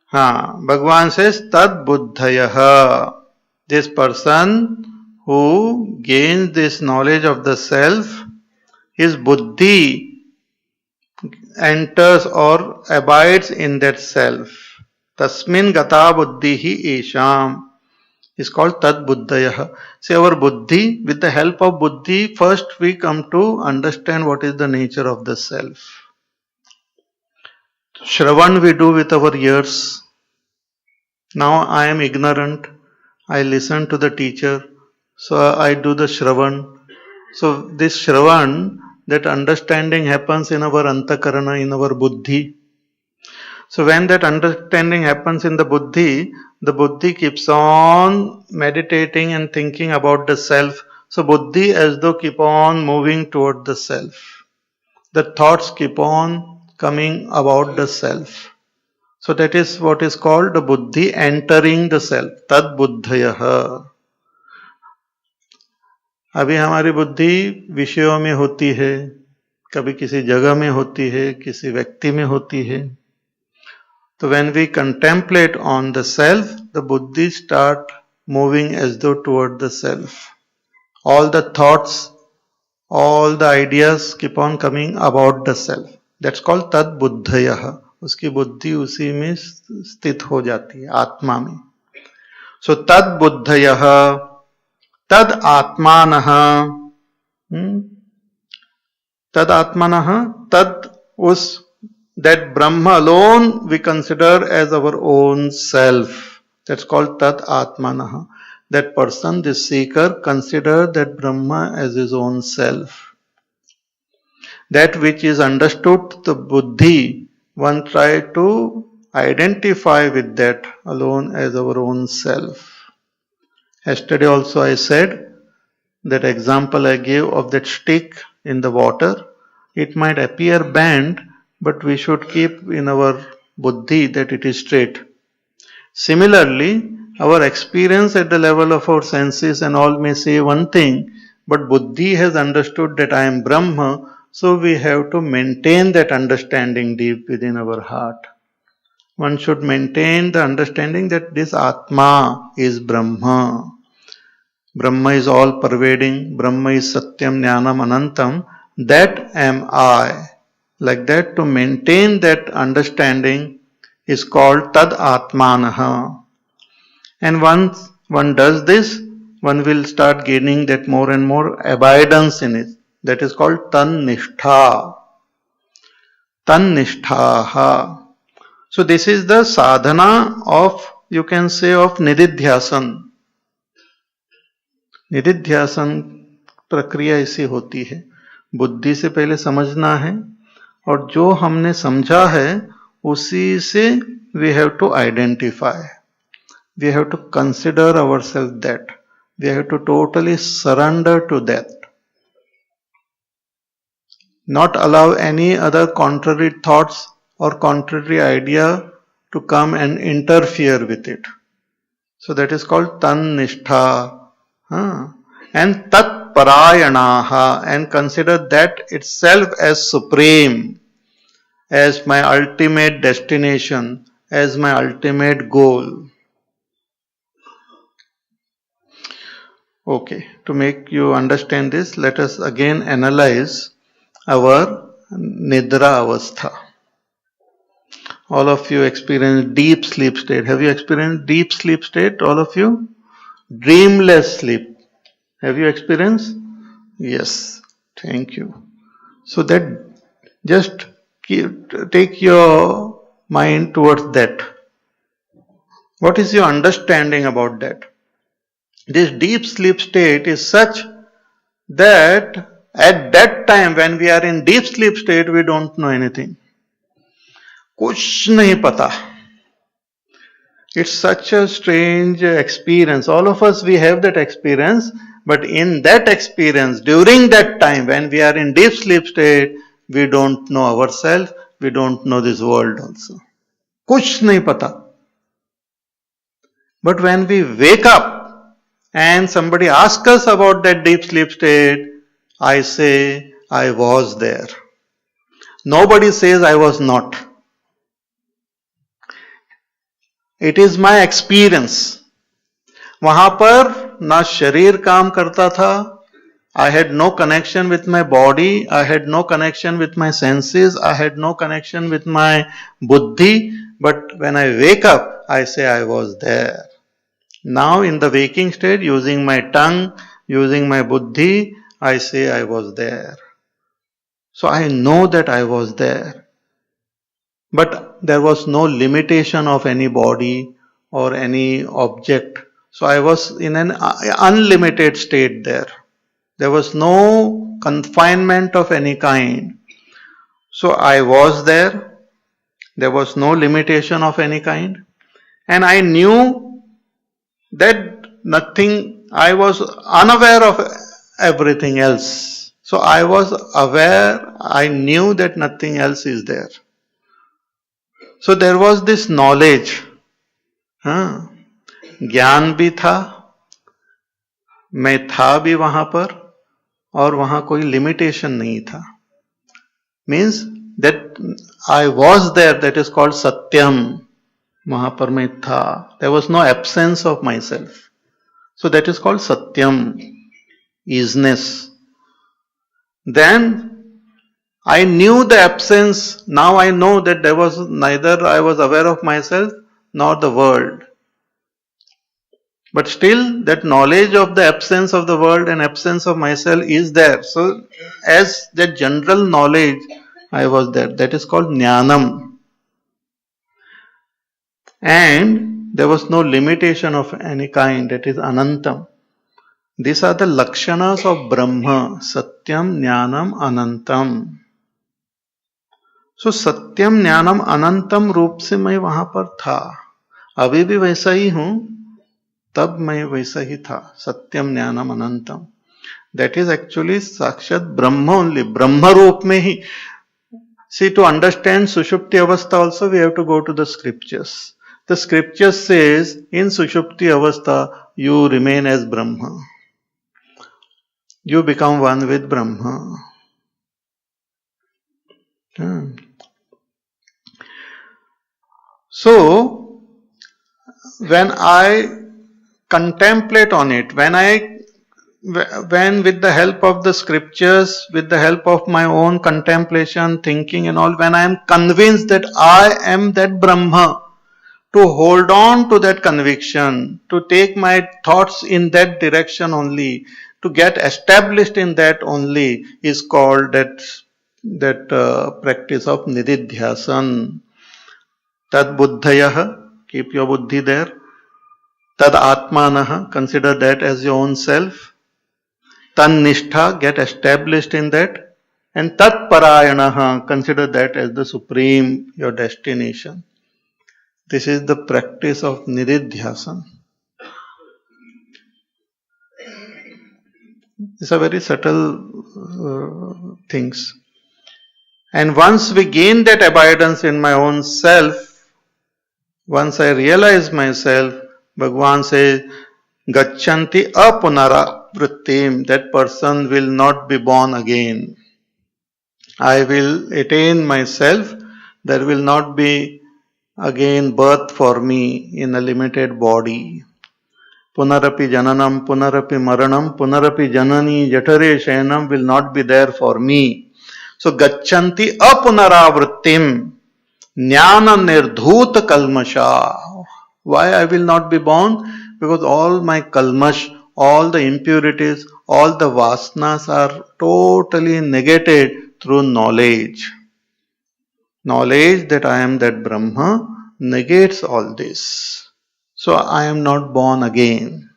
Bhagavan says, Tad buddhayaha. This person who gains this knowledge of the self, his buddhi enters or abides in that self. Tasmin gata buddhihi esham is called Tad buddhayaha. See, our buddhi, with the help of buddhi, first we come to understand what is the nature of the self. Shravan we do with our ears. Now I am ignorant. I listen to the teacher. So I do the Shravan. So this Shravan, that understanding happens in our antakarana, in our buddhi. So when that understanding happens in the buddhi keeps on meditating and thinking about the self. So buddhi as though keep on moving toward the self. The thoughts keep on coming about the self. So that is what is called the buddhi entering the self. Tad buddhayah. अभी हमारी बुद्धि विषयों में होती है, कभी किसी जगह में होती है, किसी व्यक्ति में होती है. So when we contemplate on the self, the buddhi start moving as though toward the self. All the thoughts, all the ideas keep on coming about the self. That's called tad buddhayah. उसकी बुद्धि उसी में स्थित हो जाती है, आत्मा में. So tad buddhayah, tad atmanah, tad atmanah, tad us, that Brahma alone we consider as our own self. That's called tad atmanah. That person, this seeker, consider that Brahma as his own self. That which is understood, the buddhi, one try to identify with that alone as our own self. Yesterday also I said that example I gave of that stick in the water. It might appear bent, but we should keep in our buddhi that it is straight. Similarly, our experience at the level of our senses and all may say one thing, but buddhi has understood that I am Brahma, so we have to maintain that understanding deep within our heart. One should maintain the understanding that this Atma is Brahma. Brahma is all pervading, Brahma is Satyam Jnanam Anantam, that am I. Like that, to maintain that understanding is called Tad Atmanah. And once one does this, one will start gaining that more and more abidance in it. That is called Tan-nishtha. Tan-nishthaha. So this is the sadhana of, you can say, of nididhyasan. निदिध्यासन प्रक्रिया ऐसी होती है, बुद्धि से पहले समझना है और जो हमने समझा है उसी से we have to identify, we have to consider ourselves that, we have to totally surrender to that, not allow any other contrary thoughts or contrary idea to come and interfere with it. So that is called tan-nishtha. And tat parayanaha, and consider that itself as supreme, as my ultimate destination, as my ultimate goal. Okay, to make you understand this, let us again analyze our nidra avastha. All of you experience deep sleep state. Have you experienced deep sleep state, all of you? Dreamless sleep. Have you experienced? Yes. Thank you. So that just take your mind towards that. What is your understanding about that? This deep sleep state is such that at that time when we are in deep sleep state, we don't know anything. कुछ नहीं पता. It's such a strange experience. All of us, we have that experience. But in that experience, during that time when we are in deep sleep state, we don't know ourselves. We don't know this world also. कुछ नहीं पता. But when we wake up and somebody asks us about that deep sleep state, I say, I was there. Nobody says I was not. It is my experience. वहां पर ना शरीर काम करता था. I had no connection with my body. I had no connection with my senses. I had no connection with my buddhi. But when I wake up, I say I was there. Now in the waking state, using my tongue, using my buddhi, I say I was there. So I know that I was there. But there was no limitation of any body or any object. So I was in an unlimited state there. There was no confinement of any kind. So I was there. There was no limitation of any kind. And I knew that nothing, I was unaware of everything else. So I was aware, I knew that nothing else is there. So there was this knowledge. हाँ, ज्ञान भी था, मैं था भी वहां पर, और वहां कोई लिमिटेशन नहीं था. Means that I was there, that is called satyam. वहां पर मैं था. There was no absence of my self. So that is called satyam, isness. Then I knew the absence. Now I know that there was neither I was aware of myself nor the world. But still that knowledge of the absence of the world and absence of myself is there. So as that general knowledge I was there. That is called jnanam. And there was no limitation of any kind. That is anantam. These are the lakshanas of Brahma. Satyam, Jnanam, Anantam. So सत्यम ज्ञानम अनंतम रूप से मैं वहां पर था. अभी भी वैसा ही हूं, तब मैं वैसा ही था. सत्यम ज्ञानम अनंतम. दैट इज एक्चुअली साक्षात ब्रह्म ओनली. ब्रह्म रूप में ही. See, to understand Sushupti Avastha also we have to go to the scriptures. The scripture says in Sushupti Avastha you remain as Brahma. You become one with Brahma. So, when I contemplate on it, when with the help of the scriptures, with the help of my own contemplation, thinking and all, when I am convinced that I am that Brahma, to hold on to that conviction, to take my thoughts in that direction only, to get established in that only, is called that practice of nididhyasan. Tad buddhayah, keep your buddhi there. Tad atmanah, consider that as your own self. Tan nishtha, get established in that. And tat parayanaha, consider that as the supreme, your destination. This is the practice of nididhyasan. These are very subtle things. And once we gain that abidance in my own self, once I realize myself, Bhagavan says, Gacchanti apunara vrittim, that person will not be born again. I will attain myself, there will not be again birth for me in a limited body. Punarapi jananam, punarapi maranam, punarapi janani jatare shayanam will not be there for me. So, Gacchanti apunaravrittim, jnana nirdhuta kalmasha. Why I will not be born? Because all my kalmash, all the impurities, all the vasanas are totally negated through knowledge. Knowledge that I am that Brahma negates all this. So I am not born again.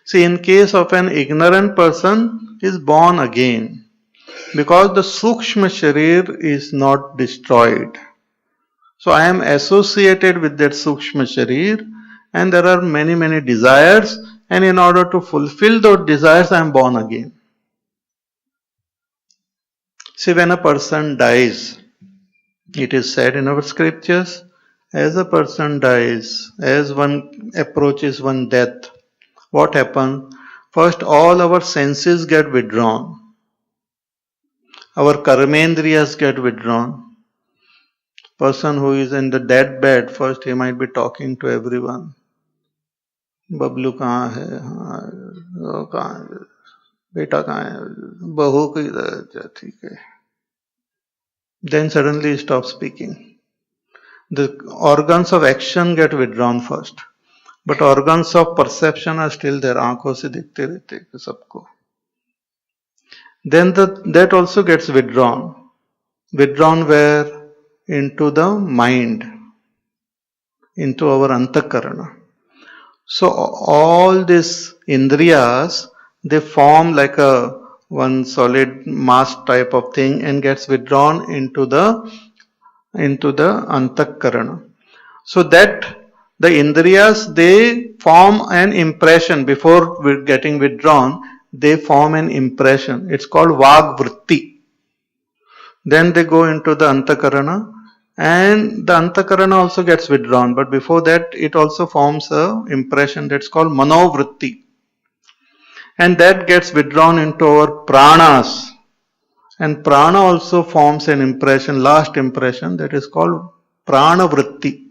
See, in case of an ignorant person, he is born again. Because the Sukshma Sharir is not destroyed. So I am associated with that Sukshma Sharir, and there are many desires, and in order to fulfill those desires I am born again. See, when a person dies, it is said in our scriptures, as a person dies, as one approaches one death, what happens? First all our senses get withdrawn. Our karmendriyas get withdrawn. Person who is in the dead bed, first he might be talking to everyone. Bablu kahan hai? Kahan hai? Beta kahan hai? Bahu ki theek hai. Then suddenly he stops speaking. The organs of action get withdrawn first. But organs of perception are still there. Aankhon se dikhte rehte sabko. Then that also gets withdrawn. Withdrawn where? Into the mind, into our antakarana. So all these indriyas, they form like a one solid mass type of thing and gets withdrawn into the antakarana. So that the indriyas, they form an impression before getting withdrawn. they form an impression. It's called Vag Vritti. Then they go into the Antakarana, and the Antakarana also gets withdrawn. But before that, it also forms a impression that's called Manovritti. And that gets withdrawn into our pranas. And prana also forms an impression, last impression, that is called prana vritti.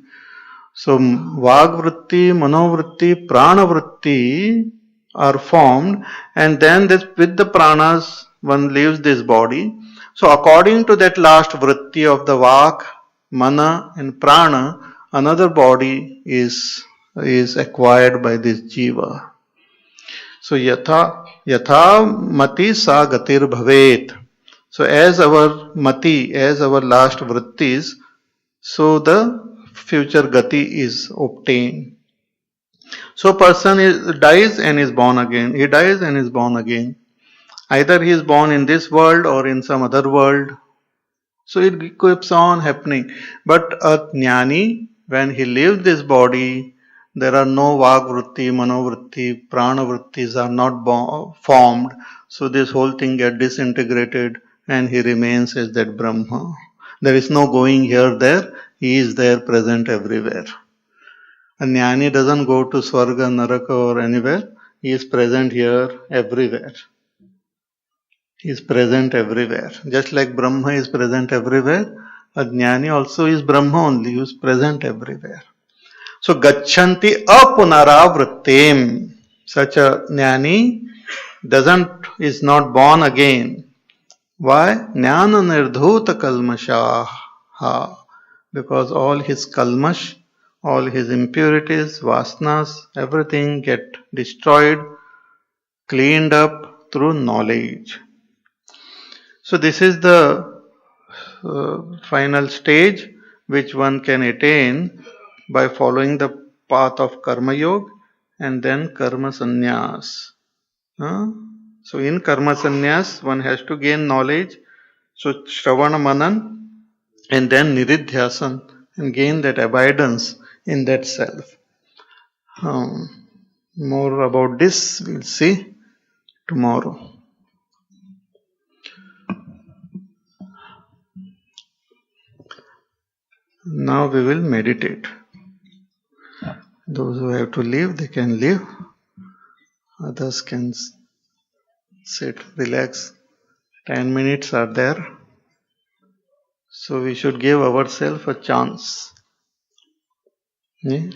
So Vagvritti, Manovritti, Pranavritti are formed, and then this, with the pranas one leaves this body. So according to that last vritti of the Vak, Mana and Prana, another body is acquired by this jiva. So yatha mati sa gatir bhavet. So as our mati, as our last vrittis, so the future gati is obtained. So person dies and is born again. He dies and is born again. Either he is born in this world or in some other world. So it keeps on happening. But a jnani, when he leaves this body, there are no vagvritti, manovritti, pranavrittis are not formed. So this whole thing gets disintegrated and he remains as that Brahma. There is no going here, there. He is there, present everywhere. A jnani doesn't go to Swarga, Naraka or anywhere. He is present here, everywhere. He is present everywhere. Just like Brahma is present everywhere, a jnani also is Brahma only, he is present everywhere. So, gachanti apunaravrittim. Such a jnani is not born again. Why? Jnana nirdhuta kalmashaha. Because all his kalmash, all his impurities, vasanas, everything get destroyed, cleaned up through knowledge. So this is the final stage which one can attain by following the path of karma yoga and then karma sannyas. So in karma sannyas one has to gain knowledge. So shravana manan and then niridhyasan and gain that abidance in that self. More about this we'll see tomorrow. Now we will meditate. Those who have to leave, they can leave. Others can sit, relax. 10 minutes are there. So we should give ourselves a chance. Yeah?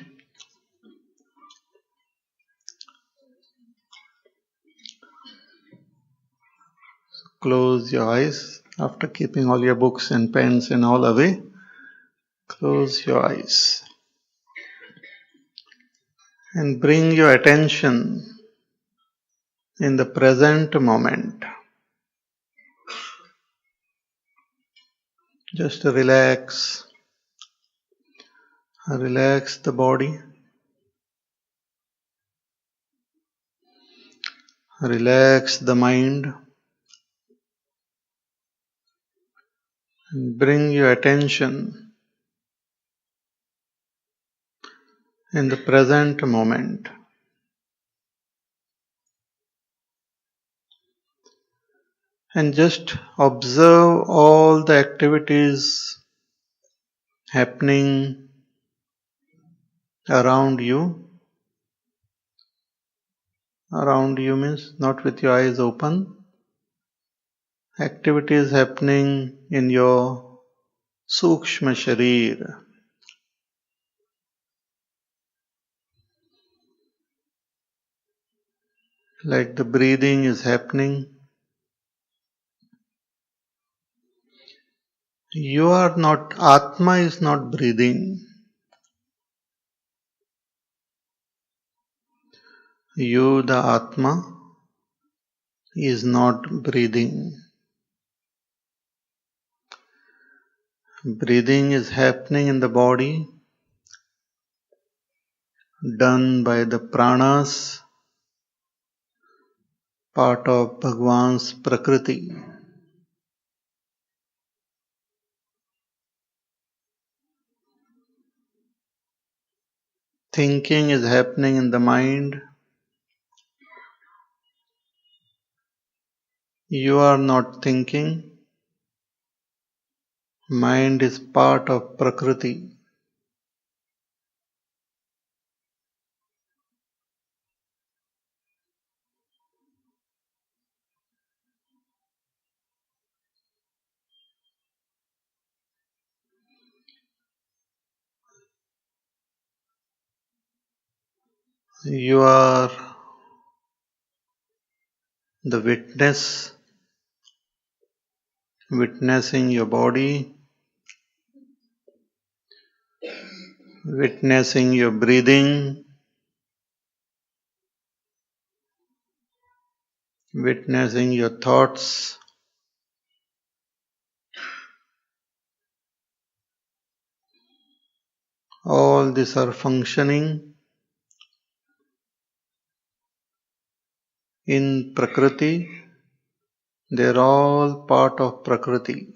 So close your eyes after keeping all your books and pens and all away. Close your eyes and bring your attention in the present moment. Just relax. Relax the body. Relax the mind. And bring your attention in the present moment. And just observe all the activities happening around you. Around you means not with your eyes open. Activities happening in your sukshma sharir. Like the breathing is happening. You are not, Atma is not breathing. You, the Atma, is not breathing. Breathing is happening in the body, done by the pranas, part of Bhagwan's Prakriti. Thinking is happening in the mind. You are not thinking. Mind is part of Prakriti. You are the witness, witnessing your body, witnessing your breathing, witnessing your thoughts. All these are functioning in Prakriti. They are all part of Prakriti.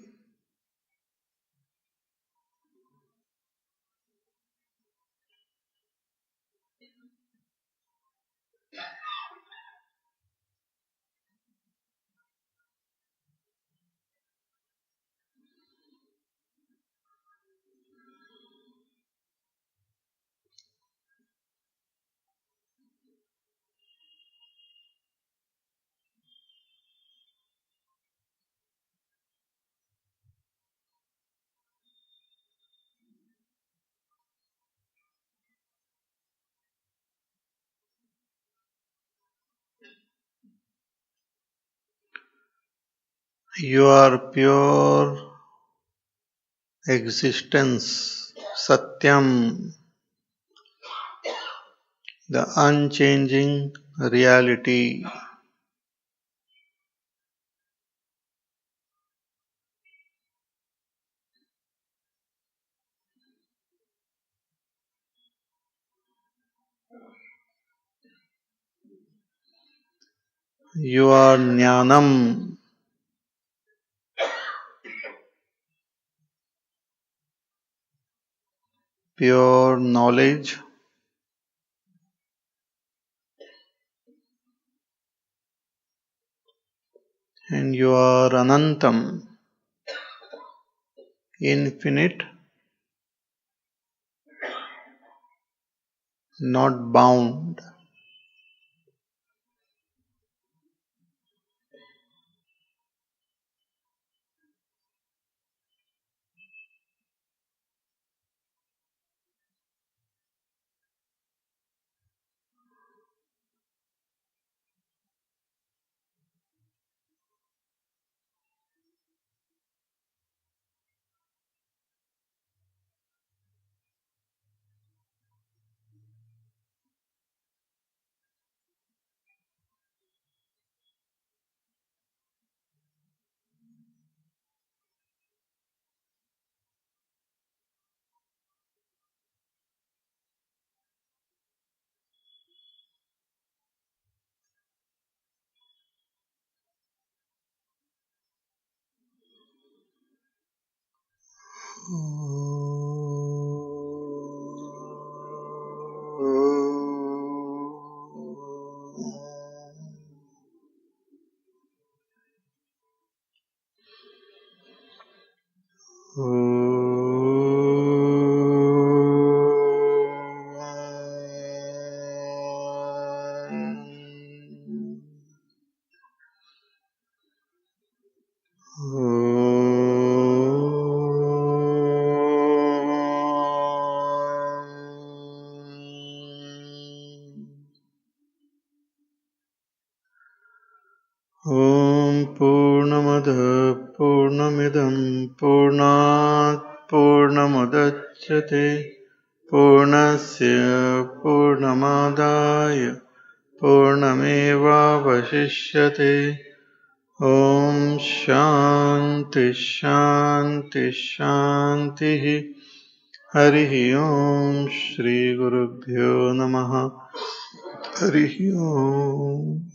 You are pure existence, Satyam, the unchanging reality. You are Jnanam, pure knowledge. And you are Anantam, infinite, not bound. ॐ पूर्णमदः पूर्णमिदं पूर्णात् पूर्णमुदच्यते पूर्णस्य पूर्णमादाय पूर्णमेवावशिष्यते ॐ शान्ति शान्ति शान्तिः हरिः ॐ श्रीगुरुभ्यो नमः हरिः ॐ